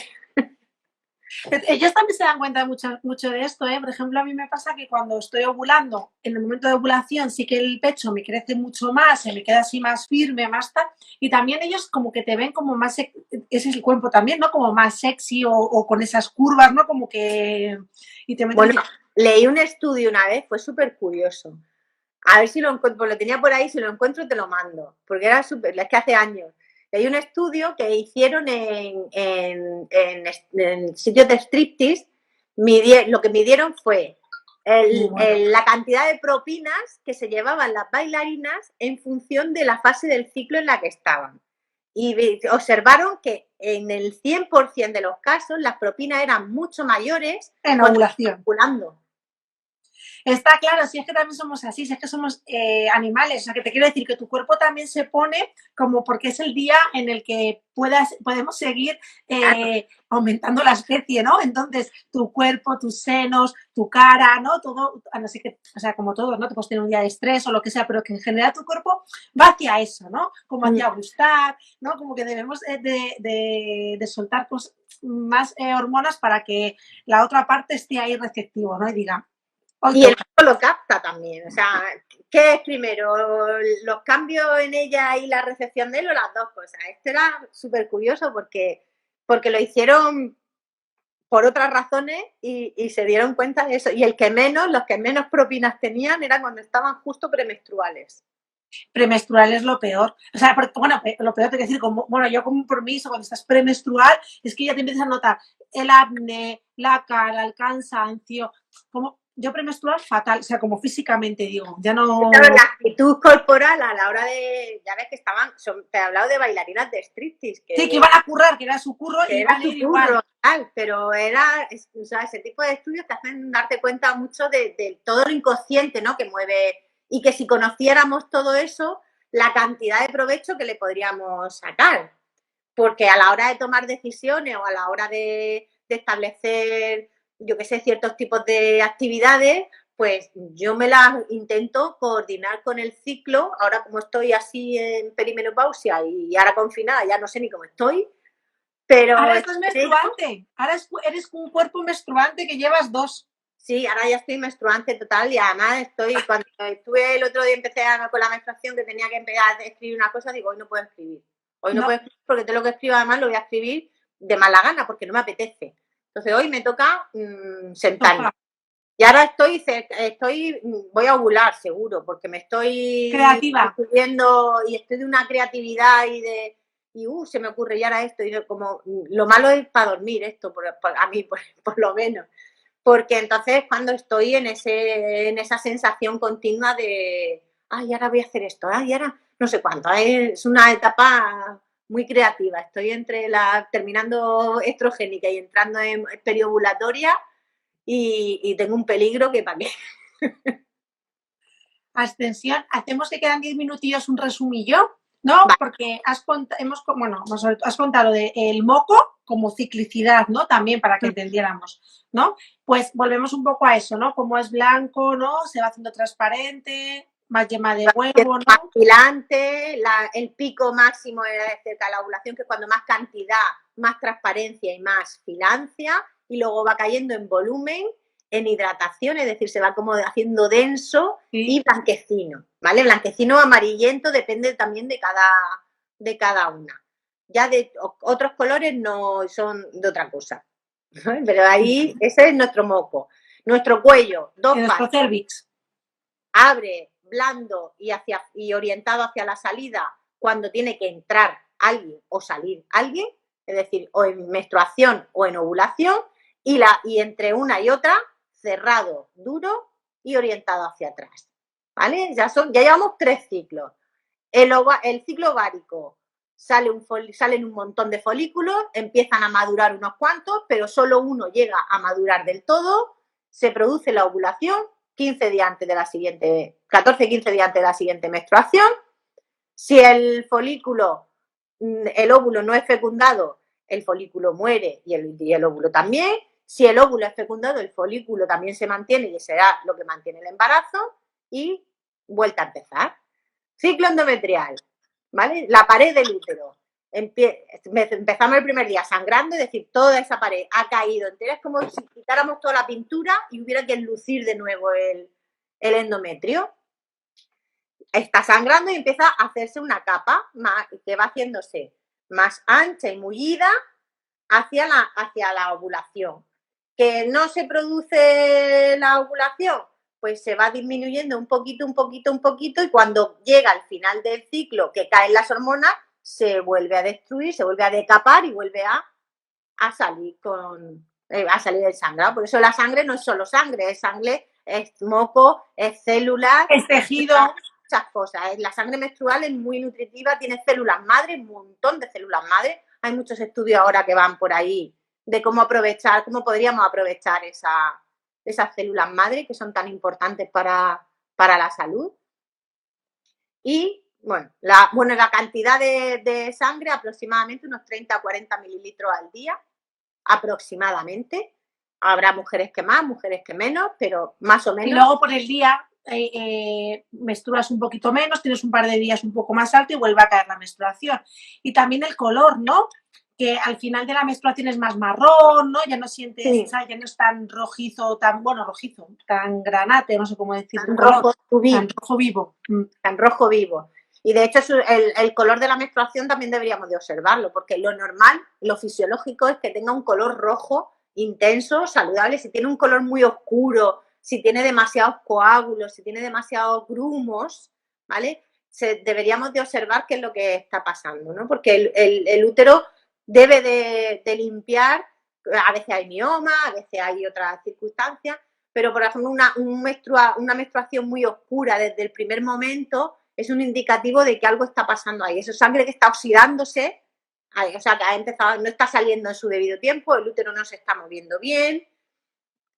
Ellos también se dan cuenta mucho de esto, ¿eh? Por ejemplo, a mí me pasa que cuando estoy ovulando, en el momento de ovulación sí que el pecho me crece mucho más, se me queda así más firme, más tal, y también ellos como que te ven como más, ese es el cuerpo también, ¿no? Como más sexy o con esas curvas, ¿no? Como que... Y te bueno, leí un estudio una vez, fue súper curioso. A ver si lo encuentro, lo tenía por ahí, si lo encuentro te lo mando, porque era súper, es que hace años. Hay un estudio que hicieron en sitios de striptease, lo que midieron fue la cantidad de propinas que se llevaban las bailarinas en función de la fase del ciclo en la que estaban. Y observaron que en el 100% de los casos las propinas eran mucho mayores en ovulación. Ovulando. Está claro, si es que también somos así, si es que somos animales, o sea, que te quiero decir que tu cuerpo también se pone como porque es el día en el que podemos seguir aumentando la especie, ¿no? Entonces, tu cuerpo, tus senos, tu cara, ¿no? Todo, no sé qué, o sea, como todos, ¿no? Te puedes tener un día de estrés o lo que sea, pero que en general tu cuerpo va hacia eso, ¿no? Como hacia gustar, ¿no? Como que debemos de soltar más hormonas para que la otra parte esté ahí receptivo, ¿no? Y diga, y el cuerpo lo capta también, o sea, ¿qué es primero? ¿Los cambios en ella y la recepción de él o las dos cosas? Esto era súper curioso porque lo hicieron por otras razones y se dieron cuenta de eso. Y los que menos propinas tenían eran cuando estaban justo premenstruales. Premenstrual es lo peor. O sea, porque, bueno, lo peor te quiero decir, bueno, yo como un permiso, cuando estás premenstrual, es que ya te empiezas a notar el acné, la cara, el cansancio, como yo premenstrual fatal, o sea, como físicamente digo, ya no... Claro, la actitud corporal a la hora de, ya ves que te he hablado de bailarinas de striptease. Sí, que iban a currar, que era su curro que y era iban a su ir curro, igual. pero o sea, ese tipo de estudios te hacen darte cuenta mucho de todo lo inconsciente, ¿no? Que mueve, y que si conociéramos todo eso, la cantidad de provecho que le podríamos sacar. Porque a la hora de tomar decisiones o a la hora de establecer, yo qué sé, ciertos tipos de actividades, pues yo me las intento coordinar con el ciclo. Ahora como estoy así en perimenopausia y ahora confinada, ya no sé ni cómo estoy, pero... Ahora estás menstruante, ahora eres un cuerpo menstruante que llevas dos. Sí, ahora ya estoy menstruante total y además cuando estuve el otro día empecé con la menstruación que tenía que empezar a escribir una cosa, digo, hoy no puedo escribir. Hoy no puedo escribir porque todo lo que escribo además lo voy a escribir de mala gana porque no me apetece. Entonces hoy me toca sentarme. Y ahora voy a ovular seguro porque me estoy creativa subiendo y estoy de una creatividad se me ocurre y ahora esto. Y como lo malo es para dormir esto, a mí por lo menos. Porque entonces cuando estoy en esa sensación continua de, ay, ahora voy a hacer esto, ay, ahora no sé cuánto, es una etapa muy creativa. Estoy terminando estrogénica y entrando en periovulatoria y tengo un peligro que para qué. Ascensión, hacemos que quedan 10 minutillos un resumillo, ¿no? Vale. Porque has contado el moco como ciclicidad, ¿no? También para que entendiéramos, ¿no? Pues volvemos un poco a eso, ¿no? Como es blanco, ¿no? Se va haciendo transparente, más yema de huevo, ¿no? Más filante, el pico máximo de cerca de la ovulación, que es cuando más cantidad, más transparencia y más filancia, y luego va cayendo en volumen, en hidratación, es decir, se va como haciendo denso y blanquecino, ¿vale? Blanquecino o amarillento depende también de cada una. Ya de otros colores no son de otra cosa, ¿no? Pero ahí ese es nuestro moco. Nuestro cuello, dos partes. Cervix. Abre blando y orientado hacia la salida cuando tiene que entrar alguien o salir alguien, es decir, o en menstruación o en ovulación, y entre una y otra cerrado, duro y orientado hacia atrás. ¿vale? Ya llevamos 3 ciclos. El ciclo ovárico salen un montón de folículos, empiezan a madurar unos cuantos, pero solo uno llega a madurar del todo, se produce la ovulación 15 días antes de la siguiente, 14-15 días antes de la siguiente menstruación. Si el óvulo no es fecundado, el folículo muere y el óvulo también. Si el óvulo es fecundado, el folículo también se mantiene y será lo que mantiene el embarazo y vuelta a empezar. Ciclo endometrial, ¿vale? La pared del útero. Empezamos el primer día sangrando, es decir, toda esa pared ha caído entera. Es como si quitáramos toda la pintura y hubiera que enlucir de nuevo el endometrio. Está sangrando y empieza a hacerse una capa que va haciéndose más ancha y mullida hacia la ovulación. ¿Que no se produce la ovulación? Pues se va disminuyendo un poquito, y cuando llega al final del ciclo, que caen las hormonas, se vuelve a destruir, se vuelve a decapar y vuelve a salir a salir el sangrado. Por eso la sangre no es solo sangre, es moco, es células, es tejido, muchas cosas. La sangre menstrual es muy nutritiva, tiene células madre, un montón de células madre. Hay muchos estudios ahora que van por ahí de cómo podríamos aprovechar esas células madre que son tan importantes para la salud. Y bueno, la cantidad de sangre aproximadamente unos 30 a 40 mililitros al día, aproximadamente. Habrá mujeres que más, mujeres que menos, pero más o menos. Y luego por el día menstruas un poquito menos, tienes un par de días un poco más alto y vuelve a caer la menstruación. Y también el color, ¿no? Que al final de la menstruación es más marrón, ¿no? Ya no sientes, Sí. ya no es tan rojizo, tan granate, no sé cómo decirlo. Tan rojo vivo. Tan rojo vivo. Y de hecho el color de la menstruación también deberíamos de observarlo, porque lo normal, lo fisiológico es que tenga un color rojo intenso, saludable. Si tiene un color muy oscuro, si tiene demasiados coágulos, si tiene demasiados grumos, ¿vale? Deberíamos de observar qué es lo que está pasando, ¿no? Porque el útero debe de limpiar, a veces hay mioma, a veces hay otras circunstancias, pero por ejemplo una menstruación muy oscura desde el primer momento es un indicativo de que algo está pasando ahí. Eso es sangre que está oxidándose, o sea, que ha empezado, no está saliendo en su debido tiempo, el útero no se está moviendo bien,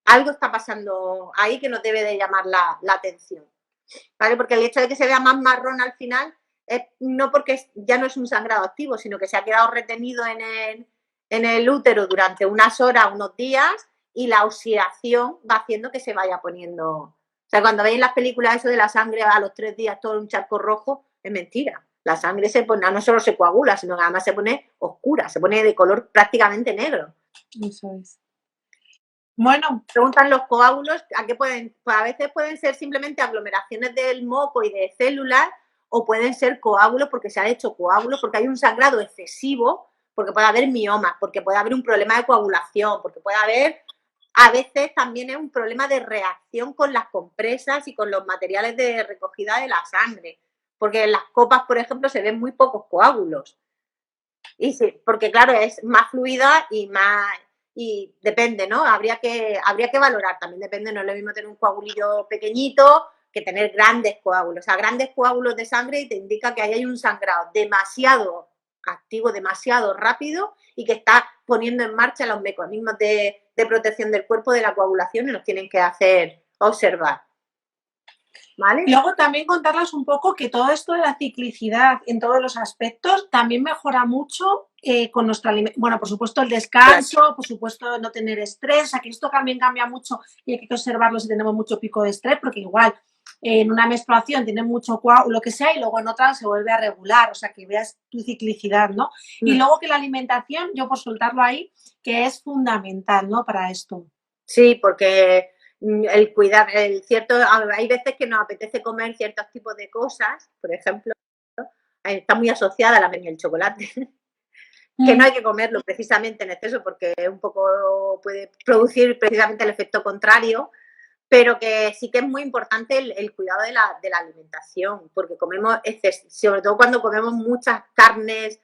algo está pasando ahí que nos debe de llamar la atención, ¿vale? Porque el hecho de que se vea más marrón al final es no porque ya no es un sangrado activo, sino que se ha quedado retenido en el útero durante unas horas, unos días, y la oxidación va haciendo que se vaya poniendo. O sea, cuando veis las películas eso de la sangre a los 3 días todo un charco rojo, es mentira. La sangre no solo se coagula, sino que además se pone oscura, se pone de color prácticamente negro. Eso es. Bueno. Preguntan los coágulos, ¿a qué pueden? Pues a veces pueden ser simplemente aglomeraciones del moco y de células, o pueden ser coágulos porque se han hecho coágulos, porque hay un sangrado excesivo, porque puede haber miomas, porque puede haber un problema de coagulación, porque puede haber, a veces también es un problema de reacción con las compresas y con los materiales de recogida de la sangre, porque en las copas, por ejemplo, se ven muy pocos coágulos. Y sí, porque claro, es más fluida y depende, ¿no? Habría que valorar, también depende, no es lo mismo tener un coagulillo pequeñito que tener grandes coágulos. O sea, grandes coágulos de sangre te indica que ahí hay un sangrado demasiado activo, demasiado rápido y que está poniendo en marcha los mecanismos de protección del cuerpo de la coagulación y nos tienen que hacer observar. ¿Vale? Luego también contarles un poco que todo esto de la ciclicidad en todos los aspectos también mejora mucho con nuestra alimentación. Bueno, por supuesto el descanso, claro. Por supuesto no tener estrés, o sea que esto también cambia mucho y hay que observarlo si tenemos mucho pico de estrés, porque igual en una menstruación tiene mucho lo que sea y luego en otra se vuelve a regular, o sea que veas tu ciclicidad, ¿no? Y luego que la alimentación, yo por soltarlo ahí, que es fundamental, ¿no? Para esto. Sí, porque el cuidar, hay veces que nos apetece comer ciertos tipos de cosas, por ejemplo, está muy asociada la y el chocolate, que no hay que comerlo precisamente en exceso porque un poco puede producir precisamente el efecto contrario, pero que sí que es muy importante el cuidado de la alimentación, porque comemos, sobre todo cuando comemos muchas carnes,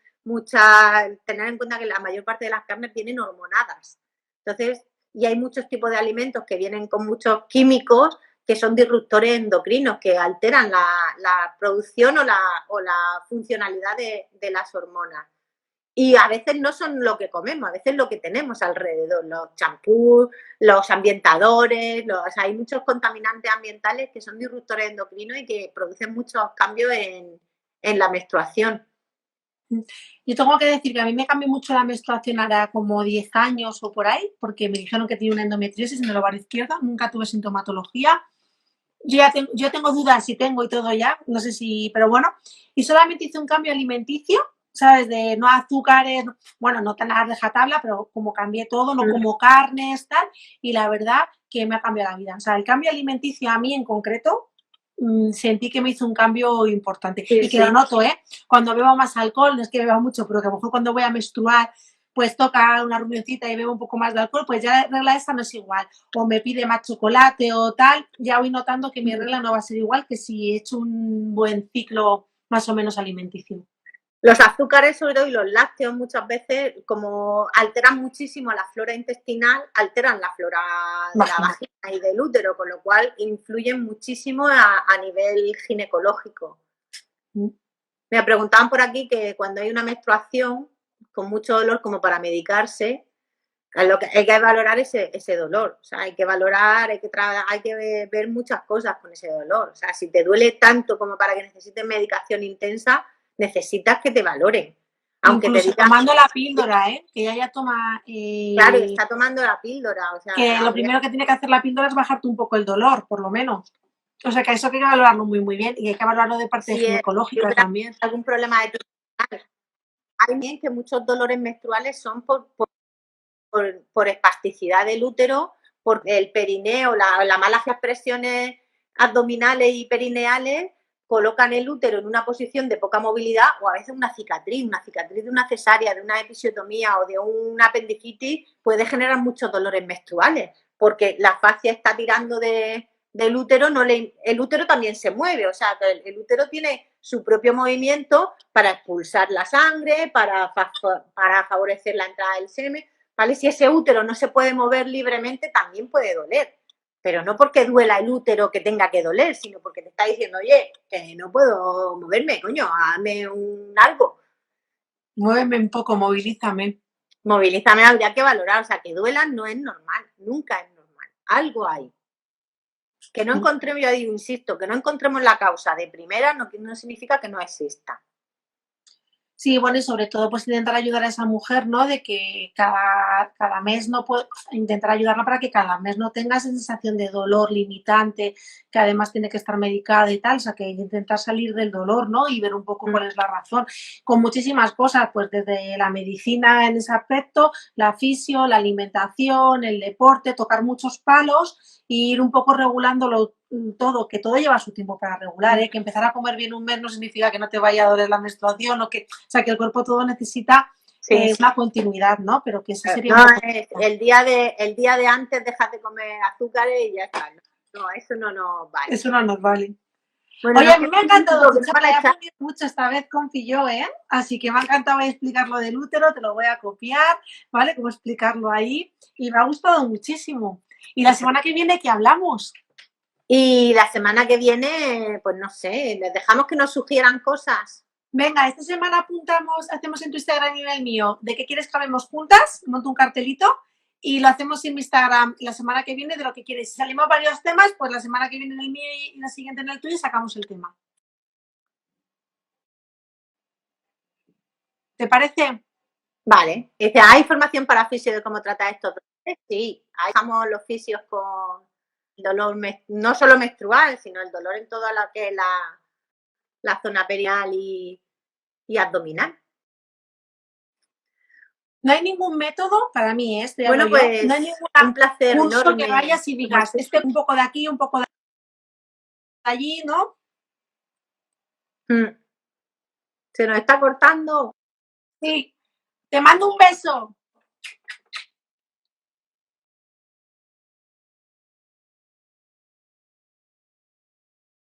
tener en cuenta que la mayor parte de las carnes vienen hormonadas. Entonces, y hay muchos tipos de alimentos que vienen con muchos químicos que son disruptores endocrinos, que alteran la producción o la funcionalidad de las hormonas. Y a veces no son lo que comemos, a veces lo que tenemos alrededor, los champús, los ambientadores, hay muchos contaminantes ambientales que son disruptores endocrinos y que producen muchos cambios en la menstruación. Yo tengo que decir que a mí me cambió mucho la menstruación ahora como 10 años o por ahí, porque me dijeron que tenía una endometriosis en el ovario izquierdo, nunca tuve sintomatología. Yo tengo dudas si tengo y todo ya, no sé si, pero bueno, y solamente hice un cambio alimenticio, ¿sabes? De no azúcares, bueno, no tan a rajatabla, pero como cambié todo, no como carnes, tal, y la verdad que me ha cambiado la vida. O sea, el cambio alimenticio a mí en concreto, sentí que me hizo un cambio importante. Sí, y que lo noto, ¿eh? Cuando bebo más alcohol, no es que beba mucho, pero que a lo mejor cuando voy a menstruar, pues toca una reunioncita y bebo un poco más de alcohol, pues ya la regla esta no es igual. O me pide más chocolate o tal, ya voy notando que mi regla no va a ser igual que si he hecho un buen ciclo más o menos alimenticio. Los azúcares, sobre todo, y los lácteos muchas veces, como alteran muchísimo la flora intestinal, alteran la flora de la vagina y del útero, con lo cual influyen muchísimo a nivel ginecológico. Me preguntaban por aquí que cuando hay una menstruación con mucho dolor como para medicarse, lo que hay que valorar ese dolor. O sea, hay que valorar, hay que ver muchas cosas con ese dolor. O sea, si te duele tanto como para que necesites medicación intensa, necesitas que te valoren. Aunque incluso te digan, tomando la píldora, ¿eh? Que ella ya toma... claro, está tomando la píldora. O sea, que lo primero que tiene que hacer la píldora es bajarte un poco el dolor, por lo menos. O sea, que eso hay que valorarlo muy, muy bien y hay que valorarlo de parte ginecológica también. Algún problema de hay también que muchos dolores menstruales son por espasticidad del útero, por el perineo, las malas expresiones abdominales y perineales colocan el útero en una posición de poca movilidad o a veces una cicatriz de una cesárea, de una episiotomía o de una apendicitis puede generar muchos dolores menstruales porque la fascia está tirando del útero, el útero también se mueve, o sea, que el útero tiene su propio movimiento para expulsar la sangre, para favorecer la entrada del semen, ¿vale? Si ese útero no se puede mover libremente, también puede doler. Pero no porque duela el útero que tenga que doler, sino porque te está diciendo, oye, que no puedo moverme, coño, hazme algo. Muéveme un poco, movilízame. Movilízame, habría que valorar. O sea, que duela no es normal, nunca es normal. Algo hay. Que no encontremos, yo digo, insisto, que no encontremos la causa de primera no significa que no exista. Sí, bueno, y sobre todo pues intentar ayudar a esa mujer, ¿no? De que cada mes no puede, intentar ayudarla para que cada mes no tenga esa sensación de dolor limitante, que además tiene que estar medicada y tal, o sea, que intentar salir del dolor, ¿no? Y ver un poco cuál es la razón. Con muchísimas cosas, pues desde la medicina en ese aspecto, la fisio, la alimentación, el deporte, tocar muchos palos e ir un poco regulándolo todo, que todo lleva su tiempo para regular, ¿eh? Que empezar a comer bien un mes no significa que no te vaya a doler la menstruación o sea, que el cuerpo todo necesita una continuidad, ¿no? Pero que eso sería no, un poco... el día de antes dejas de comer azúcares y ya está. No, eso no nos vale. Eso no nos vale. Bueno, oye, a mí me ha encantado tu charla, he aprendido mucho esta vez con Filló, ¿eh? Así que me ha encantado explicar lo del útero, te lo voy a copiar, ¿vale? Cómo explicarlo ahí. Y me ha gustado muchísimo. Y la semana que viene, ¿qué hablamos? Y la semana que viene, pues no sé, les dejamos que nos sugieran cosas. Venga, esta semana hacemos en tu Instagram y en el mío, ¿de qué quieres que hablemos juntas? Monto un cartelito y lo hacemos en mi Instagram la semana que viene de lo que quieres. Si salimos varios temas, pues la semana que viene en el mío y la siguiente en el tuyo sacamos el tema. ¿Te parece? Vale. Dice, ¿hay información para fisio de cómo tratar estos dolores? Sí, ahí estamos los fisios con dolor, no solo menstrual, sino el dolor en toda lo que es la zona perineal y abdominal. No hay ningún método para mí, ¿eh? Bueno, pues no hay ningún un placer curso enorme. que vayas y digas, un poco de aquí, un poco de allí, ¿no? Se nos está cortando. Sí. Te mando un beso.